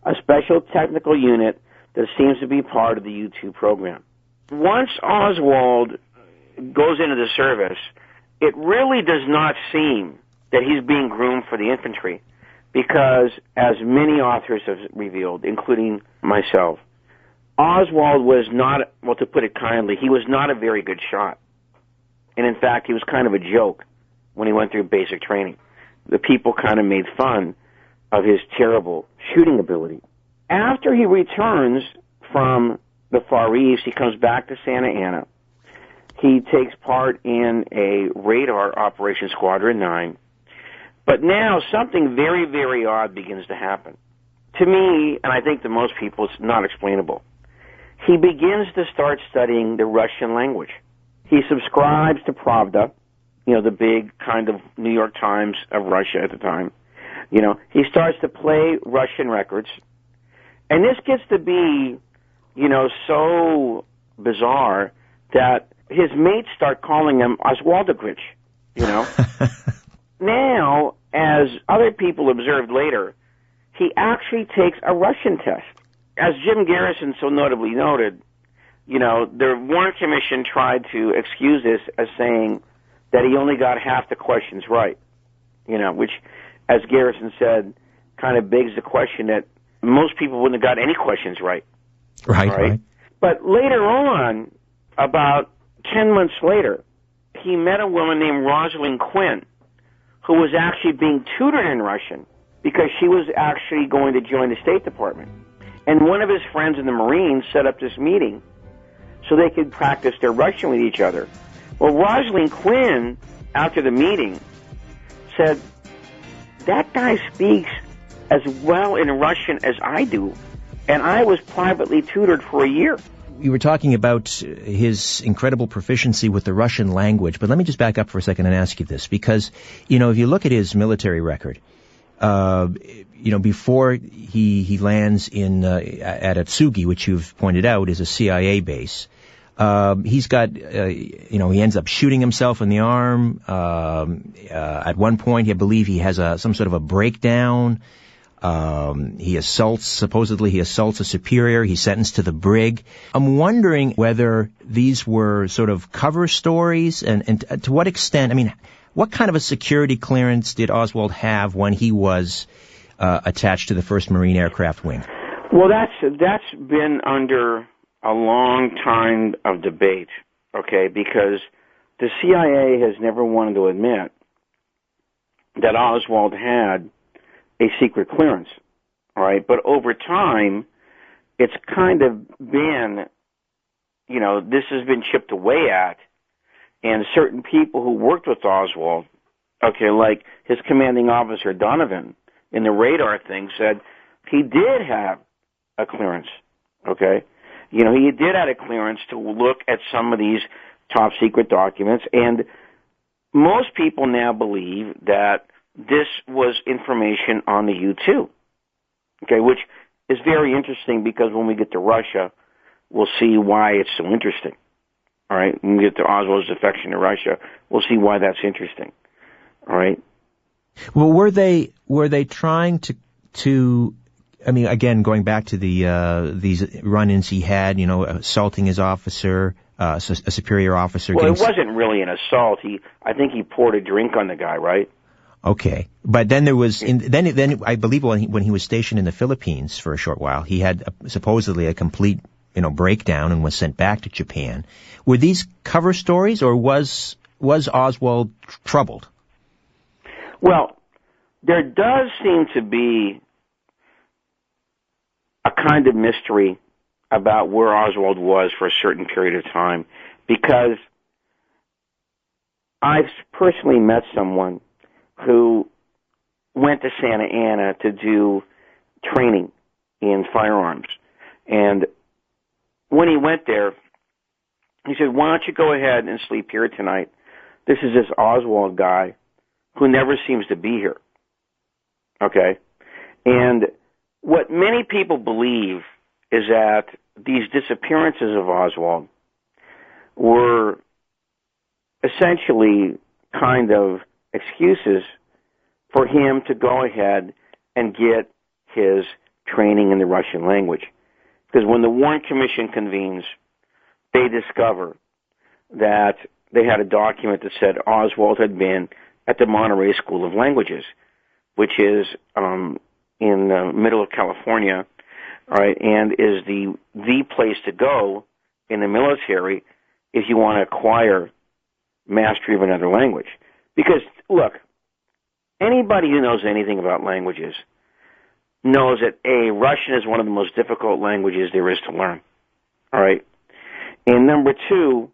a special technical unit that seems to be part of the U-2 program. Once Oswald goes into the service, it really does not seem that he's being groomed for the infantry because, as many authors have revealed, including myself, Oswald was not, well, to put it kindly, he was not a very good shot. And in fact, he was kind of a joke when he went through basic training. The people kind of made fun of his terrible shooting ability. After he returns from the Far East, he comes back to Santa Ana. He takes part in a radar operation, Squadron 9. But now something very, very odd begins to happen. To me, and I think to most people, it's not explainable. He begins to start studying the Russian language. He subscribes to Pravda, the big kind of New York Times of Russia at the time. He starts to play Russian records. And this gets to be, so bizarre that his mates start calling him Oswaldogrich, you know. Now, as other people observed later, he actually takes a Russian test. As Jim Garrison so notably noted, you know, the Warren Commission tried to excuse this as saying that he only got half the questions right, you know, which, as Garrison said, kind of begs the question that most people wouldn't have got any questions right. Right. But later on, about 10 months later, he met a woman named Rosalind Quinn, who was actually being tutored in Russian because she was actually going to join the State Department. And one of his friends in the Marines set up this meeting so they could practice their Russian with each other. Well, Rosalind Quinn, after the meeting, said, "That guy speaks as well in Russian as I do, and I was privately tutored for a year." You were talking about his incredible proficiency with the Russian language, but let me just back up for a second and ask you this, because, you know, if you look at his military record, you know, before he lands in at Atsugi, which you've pointed out is a CIA base, he's got, you know, he ends up shooting himself in the arm. At one point, I believe he has some sort of a breakdown. Supposedly he assaults a superior. He's sentenced to the brig. I'm wondering whether these were sort of cover stories and to what extent, I mean, what kind of a security clearance did Oswald have when he was attached to the 1st Marine Aircraft Wing? Well, that's been under a long time of debate, okay, because the CIA has never wanted to admit that Oswald had a secret clearance, all right? But over time, it's kind of been, you know, this has been chipped away at, and certain people who worked with Oswald, okay, like his commanding officer Donovan in the radar thing said he did have a clearance, okay? You know, he did have a clearance to look at some of these top secret documents, and most people now believe that this was information on the U-2, okay, which is very interesting because when we get to Russia, we'll see why it's so interesting. All right, when we get to Oswald's defection to Russia, we'll see why that's interesting. All right. Well, were they trying to I mean, again, going back to these run-ins he had, you know, assaulting his officer, a superior officer. Well, it wasn't really an assault. I think he poured a drink on the guy, right? Okay, but then there was then I believe when he was stationed in the Philippines for a short while, he had supposedly a complete, you know, breakdown and was sent back to Japan. Were these cover stories, or was Oswald troubled? Well, there does seem to be a kind of mystery about where Oswald was for a certain period of time, because I've personally met someone who went to Santa Ana to do training in firearms. And when he went there, he said, "Why don't you go ahead and sleep here tonight? This is this Oswald guy who never seems to be here." Okay? And what many people believe is that these disappearances of Oswald were essentially kind of excuses for him to go ahead and get his training in the Russian language. Because when the Warren Commission convenes, they discover that they had a document that said Oswald had been at the Monterey School of Languages, which is in the middle of California, all right, and is the place to go in the military if you want to acquire mastery of another language. Because, look, anybody who knows anything about languages knows that, Russian is one of the most difficult languages there is to learn, all right? And number two,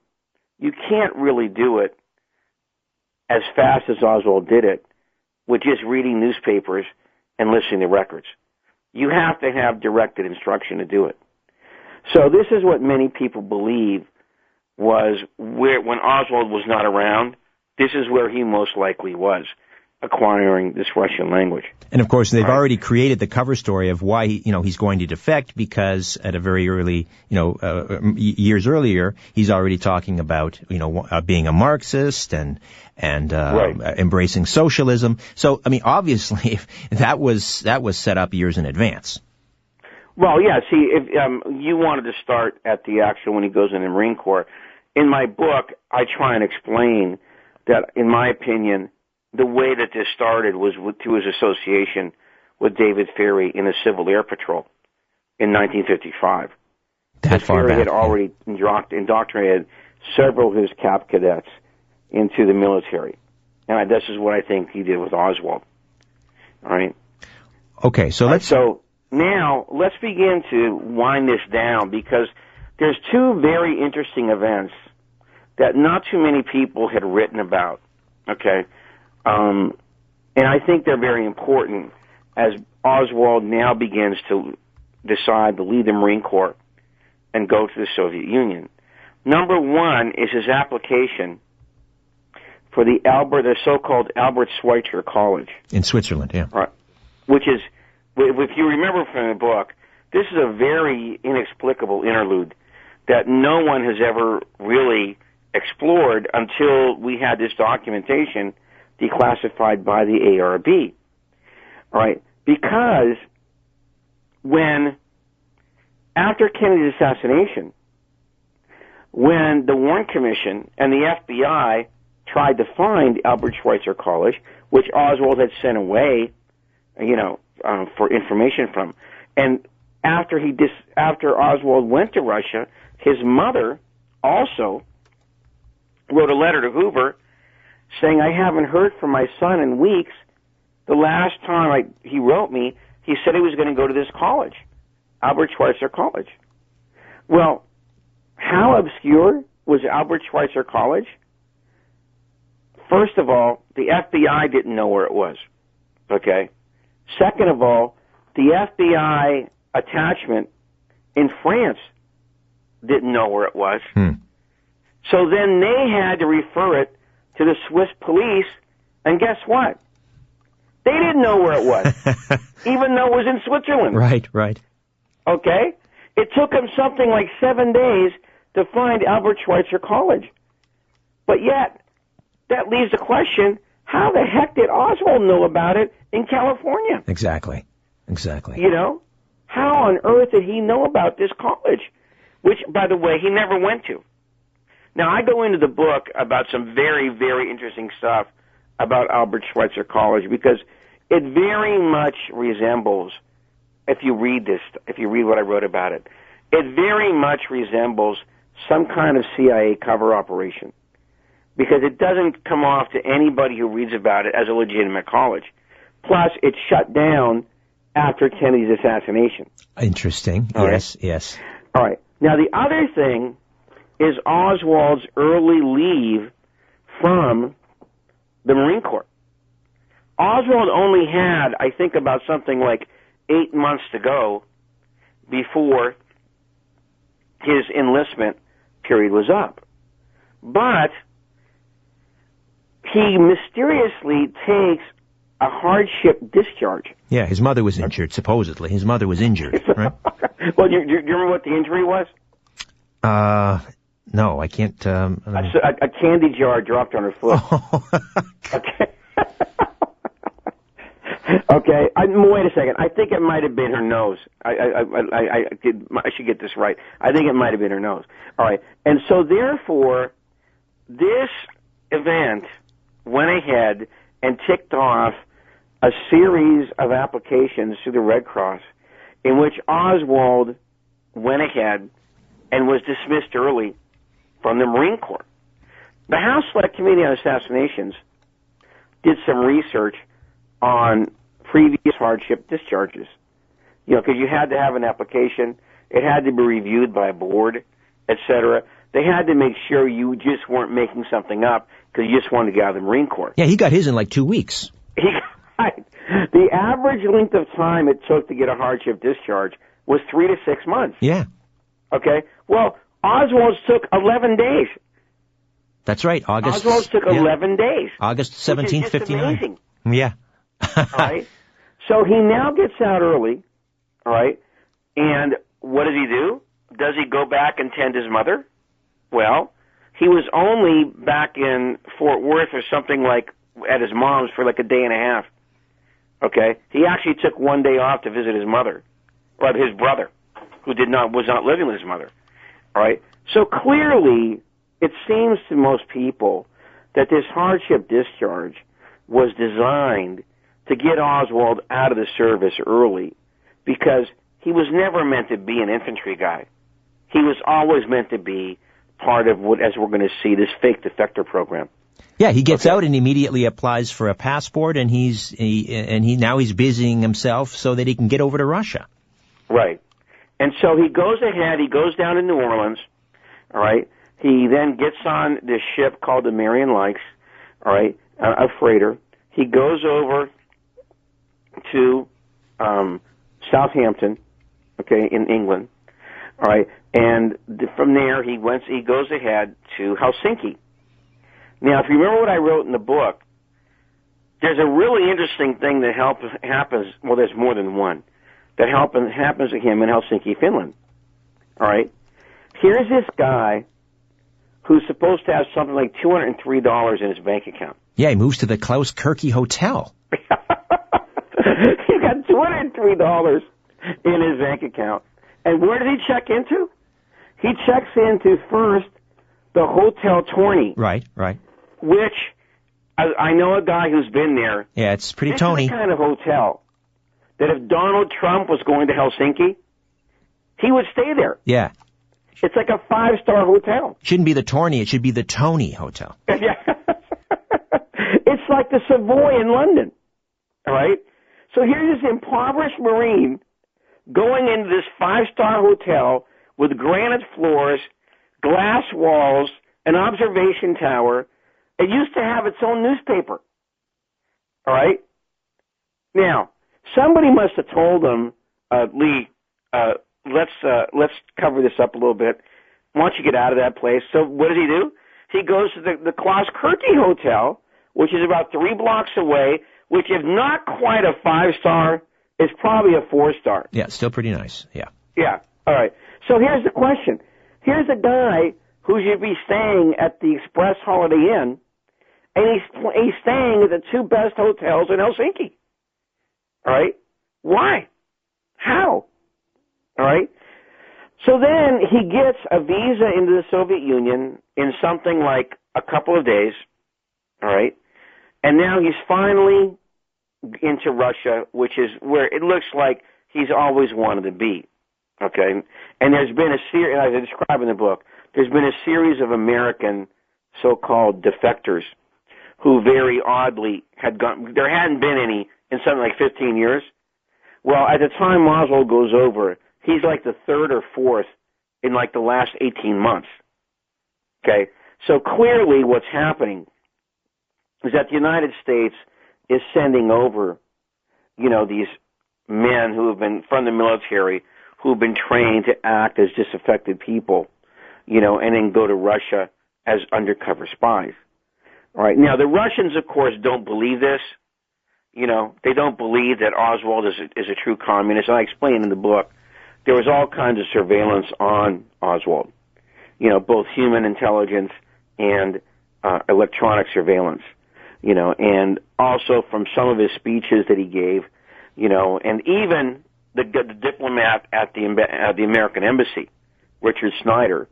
you can't really do it as fast as Oswald did it with just reading newspapers and listening to records. You have to have directed instruction to do it. So this is what many people believe was where, when Oswald was not around, this is where he most likely was. acquiring this Russian language. And of course, they've already created the cover story of why, he's going to defect, because at a very early, years earlier, he's already talking about, being a Marxist and embracing socialism. So, I mean, obviously, that was set up years in advance. Well, yeah. See, if you wanted to start at the actual when he goes in the Marine Corps, in my book, I try and explain that, in my opinion, the way that this started was through his association with David Ferry in the Civil Air Patrol in 1955. That far Ferry back. had already indoctrinated several of his cap cadets into the military. And this is what I think he did with Oswald. All right? Okay, so So now let's begin to wind this down, because there's two very interesting events that not too many people had written about, okay? And I think they're very important as Oswald now begins to decide to leave the Marine Corps and go to the Soviet Union. Number one is his application for the so-called Albert Schweitzer College. In Switzerland, yeah. Right. Which is, if you remember from the book, this is a very inexplicable interlude that no one has ever really explored until we had this documentation declassified by the ARB. All right, because after Kennedy's assassination, when the Warren Commission and the FBI tried to find Albert Schweitzer College, which Oswald had sent away, for information from, and after Oswald went to Russia, his mother also wrote a letter to Hoover saying, I haven't heard from my son in weeks. The last time he wrote me, he said he was going to go to this college, Albert Schweitzer College. Well, how obscure was Albert Schweitzer College? First of all, the FBI didn't know where it was, okay? Second of all, the FBI attachment in France didn't know where it was. So then they had to refer it to the Swiss police, and guess what? They didn't know where it was, even though it was in Switzerland. Right. Okay? It took them something like 7 days to find Albert Schweitzer College. But yet, that leaves the question, how the heck did Oswald know about it in California? Exactly. How on earth did he know about this college, which, by the way, he never went to? Now, I go into the book about some very, very interesting stuff about Albert Schweitzer College, because it very much resembles, if you read what I wrote about it, it very much resembles some kind of CIA cover operation, because it doesn't come off to anybody who reads about it as a legitimate college. Plus, it's shut down after Kennedy's assassination. Interesting. All yes, right? yes. All right. Now, the other thing is Oswald's early leave from the Marine Corps. Oswald only had, I think, about something like 8 months to go before his enlistment period was up. But he mysteriously takes a hardship discharge. Yeah, his mother was injured, supposedly. His mother was injured, right? Well, do you remember what the injury was? No, I can't. A candy jar dropped on her foot. Oh. Okay. Okay. Wait a second. I think it might have been her nose. I should get this right. I think it might have been her nose. All right. And so, therefore, this event went ahead and ticked off a series of applications to the Red Cross in which Oswald went ahead and was dismissed early from the Marine Corps. The House Select Committee on Assassinations did some research on previous hardship discharges. Because you had to have an application, it had to be reviewed by a board, etc. They had to make sure you just weren't making something up because you just wanted to get out of the Marine Corps. Yeah, he got his in like 2 weeks. The average length of time it took to get a hardship discharge was 3 to 6 months. Yeah. Okay? Well, Oswald's took 11 days. That's right. Oswald's took 11 days. August 17th, 59. Amazing. Yeah. All right? So he now gets out early, all right? And what does he do? Does he go back and tend his mother? Well, he was only back in Fort Worth or something like at his mom's for like a day and a half. Okay? He actually took one day off to visit his mother, or his brother, who was not living with his mother. All right? So clearly, it seems to most people that this hardship discharge was designed to get Oswald out of the service early, because he was never meant to be an infantry guy. He was always meant to be part of what, as we're going to see, this fake defector program. Yeah, he gets out and immediately applies for a passport, and now he's busying himself so that he can get over to Russia. Right. And so he goes ahead, he goes down to New Orleans, all right? He then gets on this ship called the Marion Lakes, all right, a freighter. He goes over to Southampton, okay, in England, all right, and from there he goes ahead to Helsinki. Now, if you remember what I wrote in the book, there's a really interesting thing that happens. Well, there's more than one that happens to him in Helsinki, Finland. All right, here's this guy who's supposed to have something like $203 in his bank account. Yeah, he moves to the Klaus Kirke Hotel. He got $203 in his bank account. And where did he check into? He checks into first the Hotel Torney. Right. Which, I know a guy who's been there. Yeah, it's pretty This Tony. is the kind of hotel that if Donald Trump was going to Helsinki, he would stay there. Yeah. It's like a 5-star hotel. Shouldn't be the Torney, it should be the Tony Hotel. Yeah. It's like the Savoy in London. All right? So here's this impoverished Marine going into this 5-star hotel with granite floors, glass walls, an observation tower. It used to have its own newspaper. All right? Now, somebody must have told him, Lee, let's cover this up a little bit. Why don't you get out of that place? So what does he do? He goes to the Klaus Kirke Hotel, which is about 3 blocks away, which if not quite a 5-star, is probably a 4-star. Yeah, still pretty nice. Yeah. Yeah. All right. So here's the question. Here's a guy who should be staying at the Express Holiday Inn, and he's staying at the 2 best hotels in Helsinki. All right? Why? How? All right? So then he gets a visa into the Soviet Union in something like a couple of days. All right? And now he's finally into Russia, which is where it looks like he's always wanted to be. Okay? And there's been a series, as I describe in the book, there's been a series of American so-called defectors who very oddly had gone, there hadn't been any in something like 15 years. Well, at the time Oswald goes over, he's like the 3rd or 4th in like the last 18 months. Okay? So clearly what's happening is that the United States is sending over, these men who have been from the military, who have been trained to act as disaffected people, and then go to Russia as undercover spies. All right. Now, the Russians, of course, don't believe this. They don't believe that Oswald is a true communist. And I explain in the book, there was all kinds of surveillance on Oswald, both human intelligence and electronic surveillance, and also from some of his speeches that he gave, and even the diplomat at the American embassy, Richard Snyder,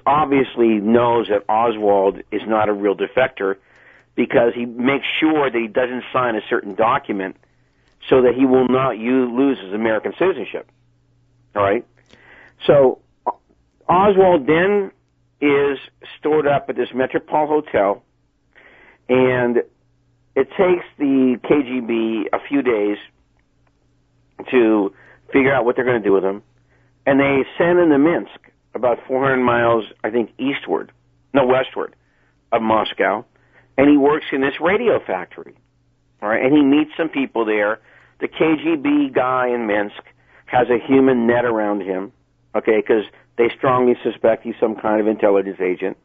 obviously knows that Oswald is not a real defector, because he makes sure that he doesn't sign a certain document so that he will not lose his American citizenship. All right? So Oswald then is stored up at this Metropole Hotel, and it takes the KGB a few days to figure out what they're going to do with him, and they send him to Minsk, about 400 miles, I think, westward of Moscow, and he works in this radio factory, all right, and he meets some people there. The KGB guy in Minsk has a human net around him, okay, because they strongly suspect he's some kind of intelligence agent.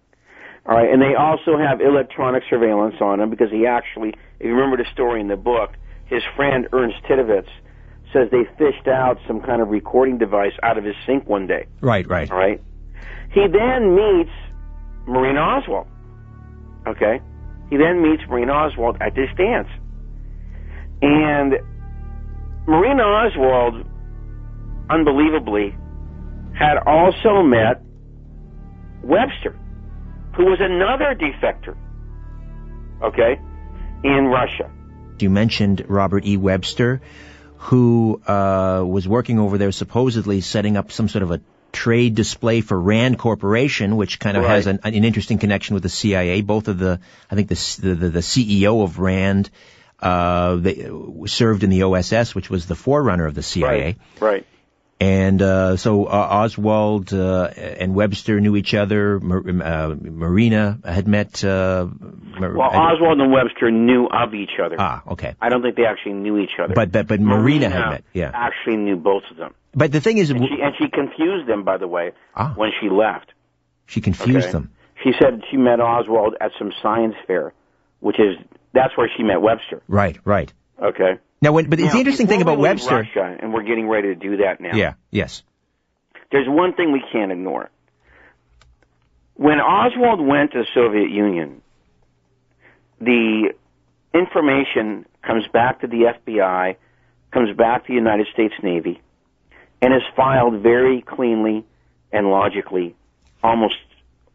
All right, and they also have electronic surveillance on him because he actually, if you remember the story in the book, his friend Ernst Titovitz says they fished out some kind of recording device out of his sink one day. Right. All right. He then meets Marina Oswald. Okay? He then meets Marina Oswald at this dance. And Marina Oswald, unbelievably, had also met Webster, who was another defector, okay, in Russia. You mentioned Robert E. Webster, who was working over there supposedly setting up some sort of a trade display for Rand Corporation, which kind of has an interesting connection with the CIA. Both of the CEO of Rand, they served in the OSS, which was the forerunner of the CIA. Right. And so Oswald and Webster knew each other. Marina had met. Oswald and Webster knew of each other. Ah, okay. I don't think they actually knew each other. But Marina had met. Yeah. Actually knew both of them. But the thing is, and she confused them, by the way, when she left. She confused them. She said she met Oswald at some science fair, that's where she met Webster. Right. Okay. But it's the interesting thing about Webster. Russia, and we're getting ready to do that now. Yeah. Yes. There's one thing we can't ignore. When Oswald went to the Soviet Union, the information comes back to the FBI, comes back to the United States Navy, and is filed very cleanly and logically, almost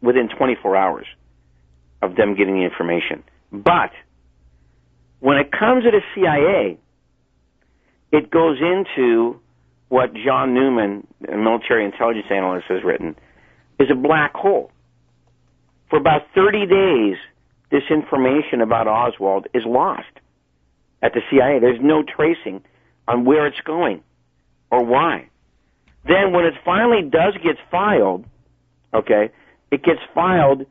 within 24 hours of them getting the information. But when it comes to the CIA, it goes into what John Newman, a military intelligence analyst, has written, is a black hole. For about 30 days, this information about Oswald is lost at the CIA. There's no tracing on where it's going or why. Then when it finally does get filed, okay, it gets filed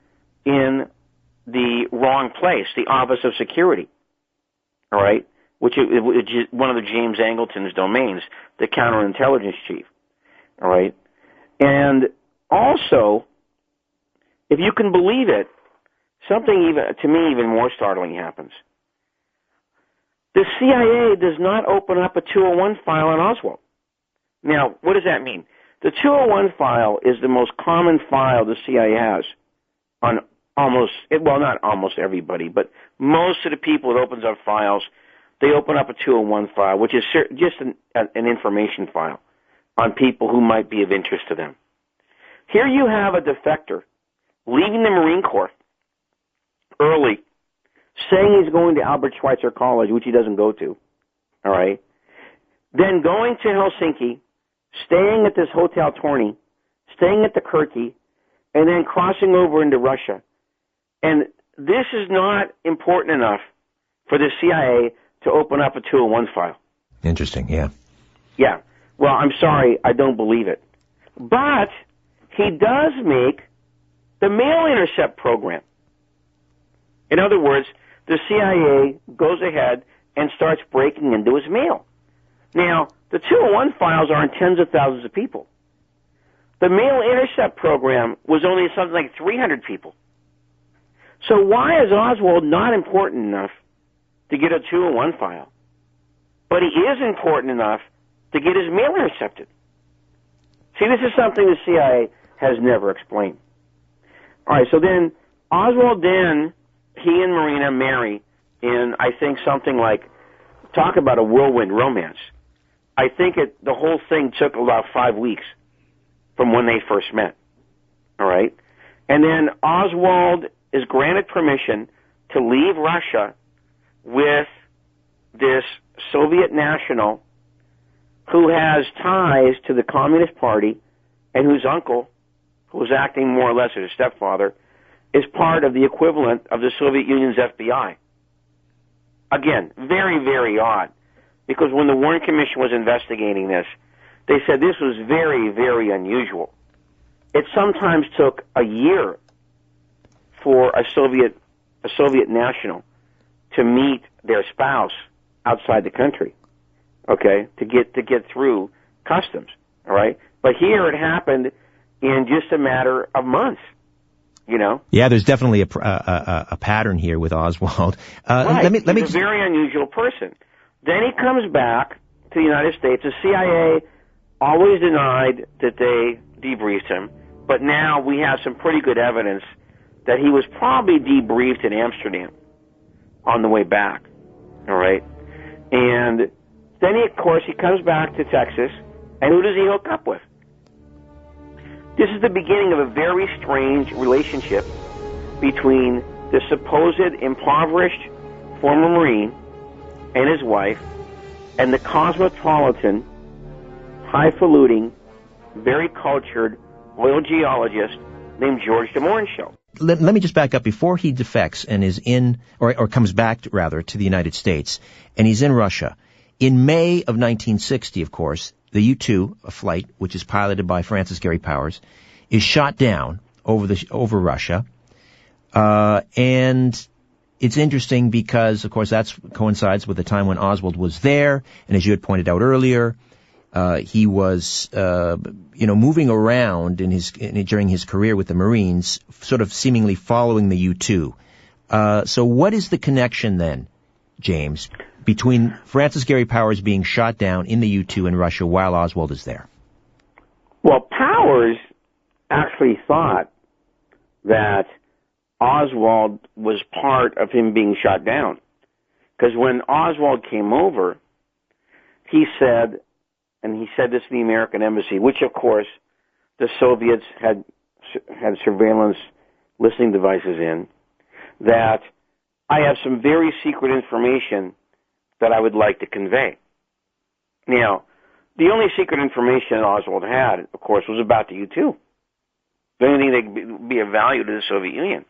in the wrong place, the Office of Security, all right, which is one of the James Angleton's domains, the counterintelligence chief, all right? And also, if you can believe it, something even more startling happens. The CIA does not open up a 201 file on Oswald. Now, what does that mean? The 201 file is the most common file the CIA has on not almost everybody, but most of the people that opens up files, they open up a 201 file, which is just an information file on people who might be of interest to them. Here you have a defector leaving the Marine Corps early, saying he's going to Albert Schweitzer College, which he doesn't go to, all right? Then going to Helsinki, staying at this Hotel Torny, staying at the Kirky, and then crossing over into Russia. And this is not important enough for the CIA to open up a 201 file. Interesting, yeah. Yeah. Well, I'm sorry, I don't believe it. But he does make the mail intercept program. In other words, the CIA goes ahead and starts breaking into his mail. Now, the 201 files are in tens of thousands of people. The mail intercept program was only something like 300 people. So why is Oswald not important enough to get a 201 file, but he is important enough to get his mail intercepted? See, this is something the CIA has never explained. All right, so then Oswald, he and Marina marry in, I think, something like, talk about a whirlwind romance. I think the whole thing took about 5 weeks from when they first met. All right? And then Oswald is granted permission to leave Russia with this Soviet national who has ties to the Communist Party and whose uncle, who was acting more or less as a stepfather, is part of the equivalent of the Soviet Union's FBI. Again, very, very odd, because when the Warren Commission was investigating this, they said this was very, very unusual. It sometimes took a year for a Soviet national to meet their spouse outside the country, okay, to get through customs, all right? But here it happened in just a matter of months, Yeah, there's definitely a pattern here with Oswald. Right. Let me. He's a very unusual person. Then he comes back to the United States. The CIA always denied that they debriefed him, but now we have some pretty good evidence that he was probably debriefed in Amsterdam on the way back. All right, and then of course he comes back to Texas, and who does he hook up with? This is the beginning of a very strange relationship between the supposed impoverished former Marine and his wife and the cosmopolitan, highfalutin, very cultured oil geologist named George de Mohrenschildt. Let me just back up. Before he defects and is in, or comes back, rather, to the United States, and he's in Russia, in May of 1960, of course, the U-2, a flight which is piloted by Francis Gary Powers, is shot down over Russia. And it's interesting because, of course, that coincides with the time when Oswald was there. And as you had pointed out earlier, he was, moving around during his career with the Marines, sort of seemingly following the U-2. So what is the connection then, James, between Francis Gary Powers being shot down in the U-2 in Russia while Oswald is there? Well, Powers actually thought that Oswald was part of him being shot down. Because when Oswald came over, he said, and he said this to the American embassy, which of course the Soviets had surveillance listening devices in, that I have some very secret information that I would like to convey. Now, the only secret information Oswald had, of course, was about the U-2. The only thing that could be of value to the Soviet Union.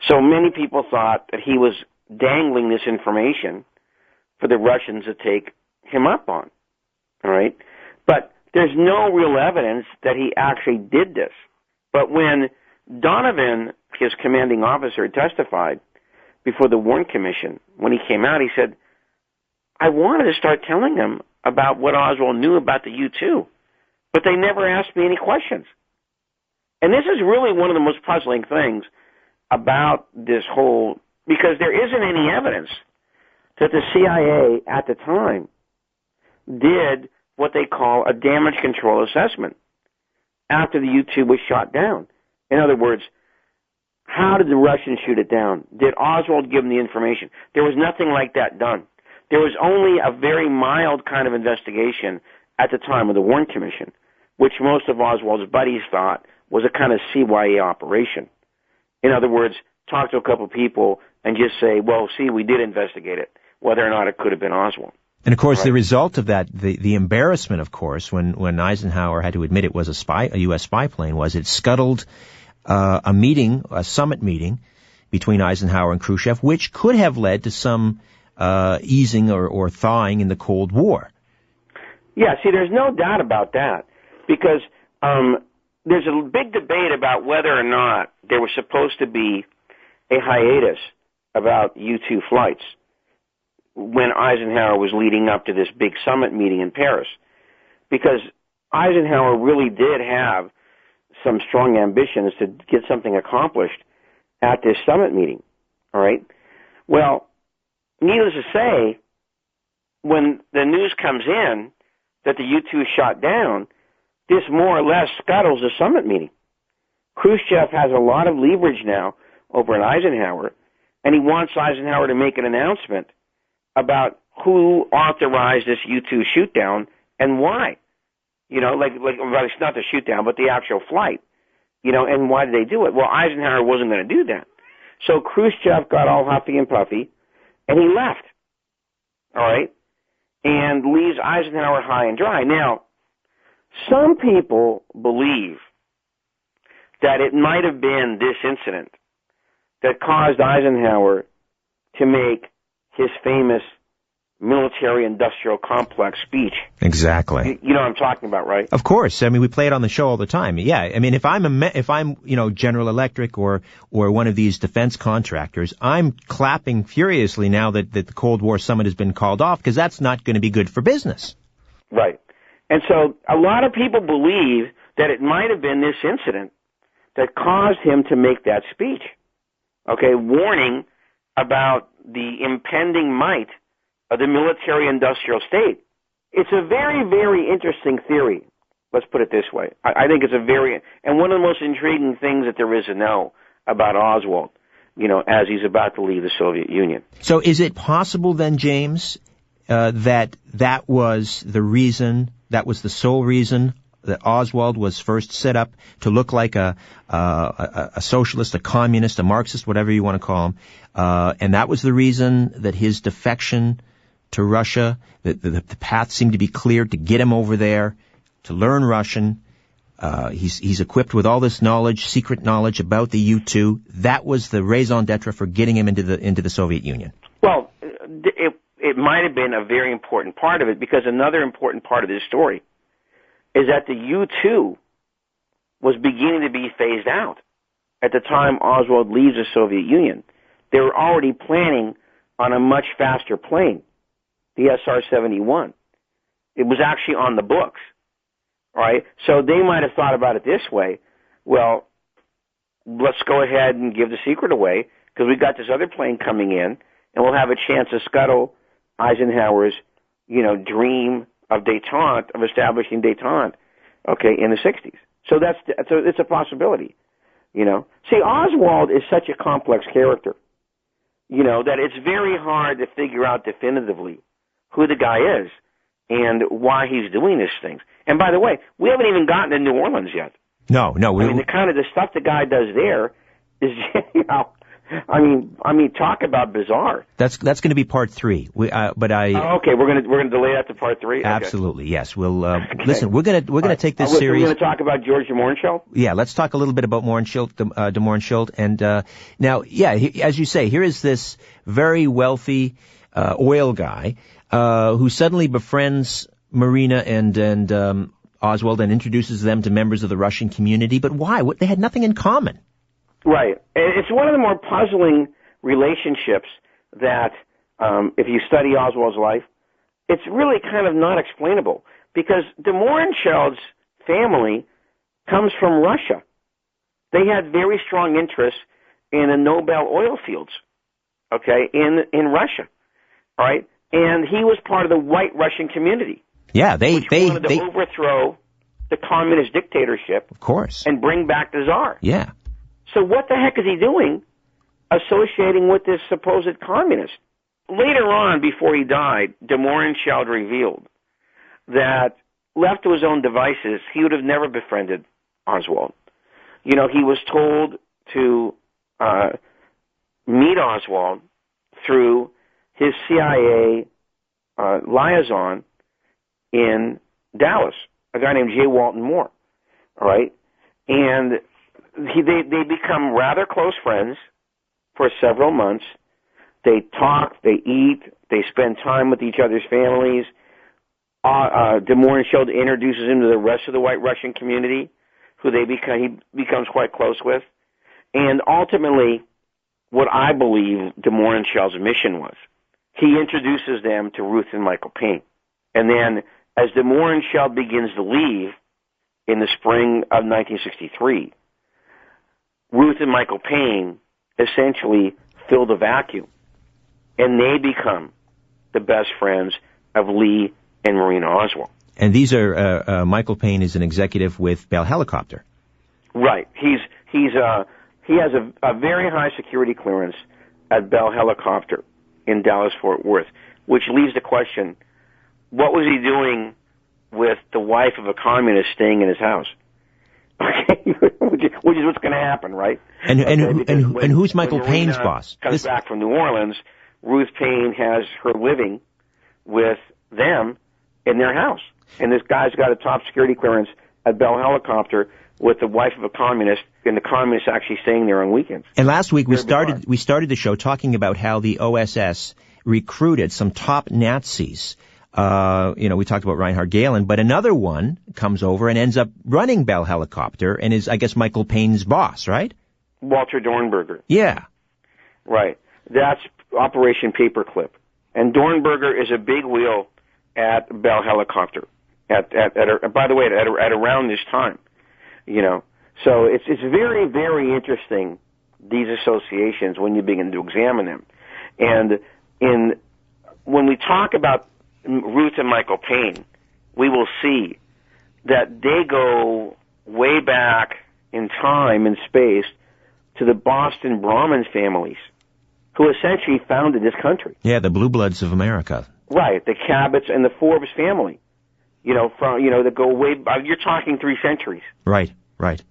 So many people thought that he was dangling this information for the Russians to take him up on. All right? But there's no real evidence that he actually did this. But when Donovan, his commanding officer, testified before the Warren Commission, when he came out, he said, I wanted to start telling them about what Oswald knew about the U-2, but they never asked me any questions. And this is really one of the most puzzling things about this whole, because there isn't any evidence that the CIA at the time did what they call a damage control assessment after the U-2 was shot down. In other words, how did the Russians shoot it down? Did Oswald give them the information? There was nothing like that done. There was only a very mild kind of investigation at the time of the Warren Commission, which most of Oswald's buddies thought was a kind of CYA operation. In other words, talk to a couple of people and just say, well, see, we did investigate it, whether or not it could have been Oswald. And of course, right. The result of that, the embarrassment, of course, when Eisenhower had to admit it was a U.S. spy plane, was it scuttled a summit meeting between Eisenhower and Khrushchev, which could have led to some easing or thawing in the Cold War. Yeah, see, there's no doubt about that, because there's a big debate about whether or not there was supposed to be a hiatus about U-2 flights when Eisenhower was leading up to this big summit meeting in Paris, because Eisenhower really did have some strong ambitions to get something accomplished at this summit meeting, all right? Well, needless to say, when the news comes in that the U-2 is shot down, this more or less scuttles the summit meeting. Khrushchev has a lot of leverage now over at Eisenhower, and he wants Eisenhower to make an announcement about who authorized this U-2 shoot down and why. Well, it's not the shoot down, but the actual flight. And why did they do it? Well, Eisenhower wasn't going to do that. So Khrushchev got all huffy and puffy, and he left. All right? And leaves Eisenhower high and dry. Now, some people believe that it might have been this incident that caused Eisenhower to make his famous military-industrial complex speech. Exactly. You know what I'm talking about, right? Of course. I mean, we play it on the show all the time. Yeah. I mean, if I'm General Electric or one of these defense contractors, I'm clapping furiously now that the Cold War summit has been called off, because that's not going to be good for business. Right. And so a lot of people believe that it might have been this incident that caused him to make that speech, okay, warning about the impending might of the military-industrial state. It's a very, very interesting theory. Let's put it this way. I think it's and one of the most intriguing things that there is to know about Oswald, as he's about to leave the Soviet Union. So is it possible then, James, that was the reason, that was the sole reason that Oswald was first set up to look like a socialist, a communist, a Marxist, whatever you want to call him, and that was the reason that his defection to Russia, the path seemed to be cleared to get him over there, to learn Russian. He's equipped with all this knowledge, secret knowledge about the U-2. That was the raison d'etre for getting him into the Soviet Union. Well, it might have been a very important part of it, because another important part of this story is that the U-2 was beginning to be phased out. At the time Oswald leaves the Soviet Union, they were already planning on a much faster plane, the SR-71. It was actually on the books, right? So they might have thought about it this way: well, let's go ahead and give the secret away, because we've got this other plane coming in, and we'll have a chance to scuttle Eisenhower's, dream of détente, of establishing détente, okay, in the 60s. So it's a possibility, See, Oswald is such a complex character, that it's very hard to figure out definitively who the guy is and why he's doing these things. And by the way, we haven't even gotten to New Orleans yet. No. The stuff the guy does there is, talk about bizarre. That's going to be part 3. Okay, we're gonna delay that to part 3. Absolutely, okay. Yes. We'll listen. We're gonna take this series. We're gonna talk about George de Mohrenschildt. Yeah, let's talk a little bit about de Mohrenschildt. And now, as you say, here is this very wealthy oil guy who suddenly befriends Marina and Oswald and introduces them to members of the Russian community. But why? They had nothing in common. Right. It's one of the more puzzling relationships that, if you study Oswald's life, it's really kind of not explainable, because de Mohrenschildt's family comes from Russia. They had very strong interests in the Nobel oil fields, okay, in Russia, all right? And he was part of the white Russian community. Yeah, they wanted to overthrow the communist dictatorship, of course, and bring back the Tsar. Yeah. So what the heck is he doing associating with this supposed communist? Later on, before he died, de Mohrenschildt revealed that, left to his own devices, he would have never befriended Oswald. He was told to meet Oswald through his CIA liaison in Dallas, a guy named J. Walton Moore, all right? And they become rather close friends for several months. They talk, they eat, they spend time with each other's families. De Mohrenschildt introduces him to the rest of the white Russian community, who he becomes quite close with. And ultimately, what I believe de Mohrenschildt's mission was, he introduces them to Ruth and Michael Paine. And then, as de Mohrenschildt begins to leave in the spring of 1963, Ruth and Michael Paine essentially fill the vacuum, and they become the best friends of Lee and Marina Oswald. And these are Michael Paine is an executive with Bell Helicopter. Right. He has a very high security clearance at Bell Helicopter in Dallas-Fort Worth, which leaves the question: what was he doing with the wife of a communist staying in his house? Okay, which is what's going to happen, right? And who's Michael Paine's boss? Comes back from New Orleans. Ruth Paine has her living with them in their house, and this guy's got a top security clearance at Bell Helicopter with the wife of a communist, and the communists actually staying there on weekends. And last week we started the show talking about how the OSS recruited some top Nazis. We talked about Reinhard Gehlen, but another one comes over and ends up running Bell Helicopter and is, I guess, Michael Paine's boss, right? Walter Dornberger. Yeah. Right. That's Operation Paperclip. And Dornberger is a big wheel at Bell Helicopter. By the way, at around this time, So it's very, very interesting, these associations, when you begin to examine them. And when we talk about Ruth and Michael Paine, we will see that they go way back in time and space to the Boston Brahmin families, who essentially founded this country. Yeah, the Blue Bloods of America. Right, the Cabots and the Forbes family. That go way. You're talking 3 centuries. Right.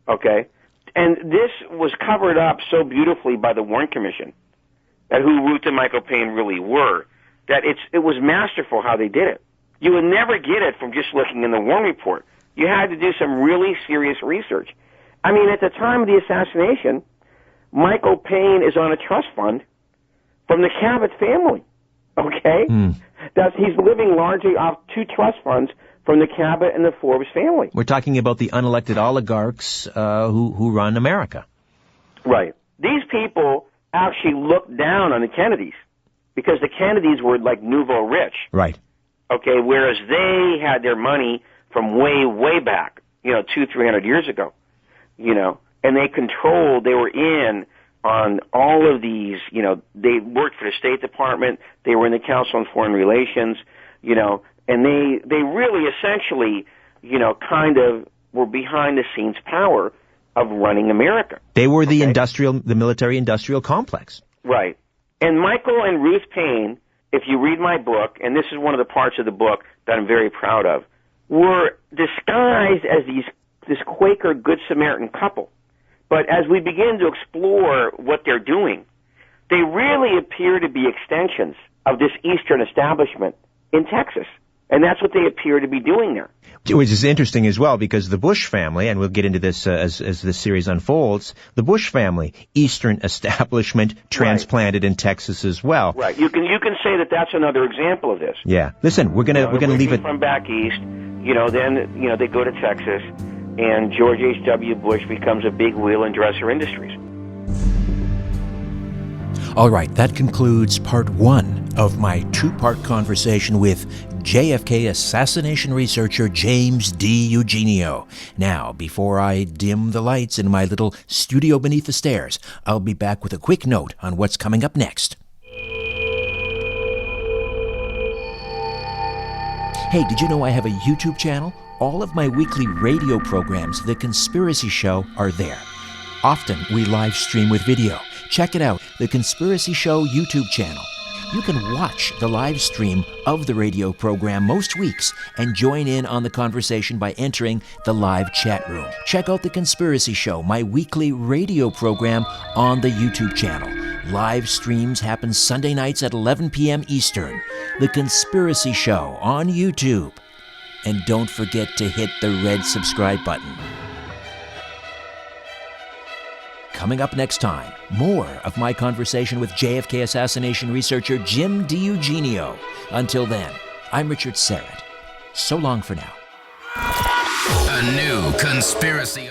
Okay, and this was covered up so beautifully by the Warren Commission, that who Ruth and Michael Paine really were, that it was masterful how they did it. You would never get it from just looking in the Warren Report. You had to do some really serious research. I mean, at the time of the assassination, Michael Paine is on a trust fund from the Cabot family. Okay, he's living largely off 2 trust funds from the Cabot and the Forbes family. We're talking about the unelected oligarchs who run America. Right. These people actually looked down on the Kennedys because the Kennedys were like nouveau rich. Right. Okay, whereas they had their money from way, way back, 200-300 years ago, and they were in on all of these, they worked for the State Department, they were in the Council on Foreign Relations, and they really essentially, kind of were behind the scenes power of running America. They were the military-industrial complex. Right. And Michael and Ruth Paine, if you read my book, and this is one of the parts of the book that I'm very proud of, were disguised as this Quaker Good Samaritan couple. But as we begin to explore what they're doing, they really appear to be extensions of this Eastern establishment in Texas. And that's what they appear to be doing there. Which is interesting as well, because the Bush family, and we'll get into this as this series unfolds, the Bush family, Eastern establishment, transplanted in Texas as well. Right. You can say that that's another example of this. Yeah. Listen, we're gonna leave it from back east. Then they go to Texas, and George H.W. Bush becomes a big wheel in Dresser Industries. All right, that concludes part 1 of my 2-part conversation with JFK assassination researcher James DiEugenio. Now, before I dim the lights in my little studio beneath the stairs, I'll be back with a quick note on what's coming up next. Hey, did you know I have a YouTube channel? All of my weekly radio programs, The Conspiracy Show, are there. Often we live stream with video. Check it out, The Conspiracy Show YouTube channel. You can watch the live stream of the radio program most weeks and join in on the conversation by entering the live chat room. Check out The Conspiracy Show, my weekly radio program on the YouTube channel. Live streams happen Sunday nights at 11 p.m. Eastern. The Conspiracy Show on YouTube. And don't forget to hit the red subscribe button. Coming up next time, more of my conversation with JFK assassination researcher Jim DiEugenio. Until then, I'm Richard Serrett. So long for now. A new conspiracy.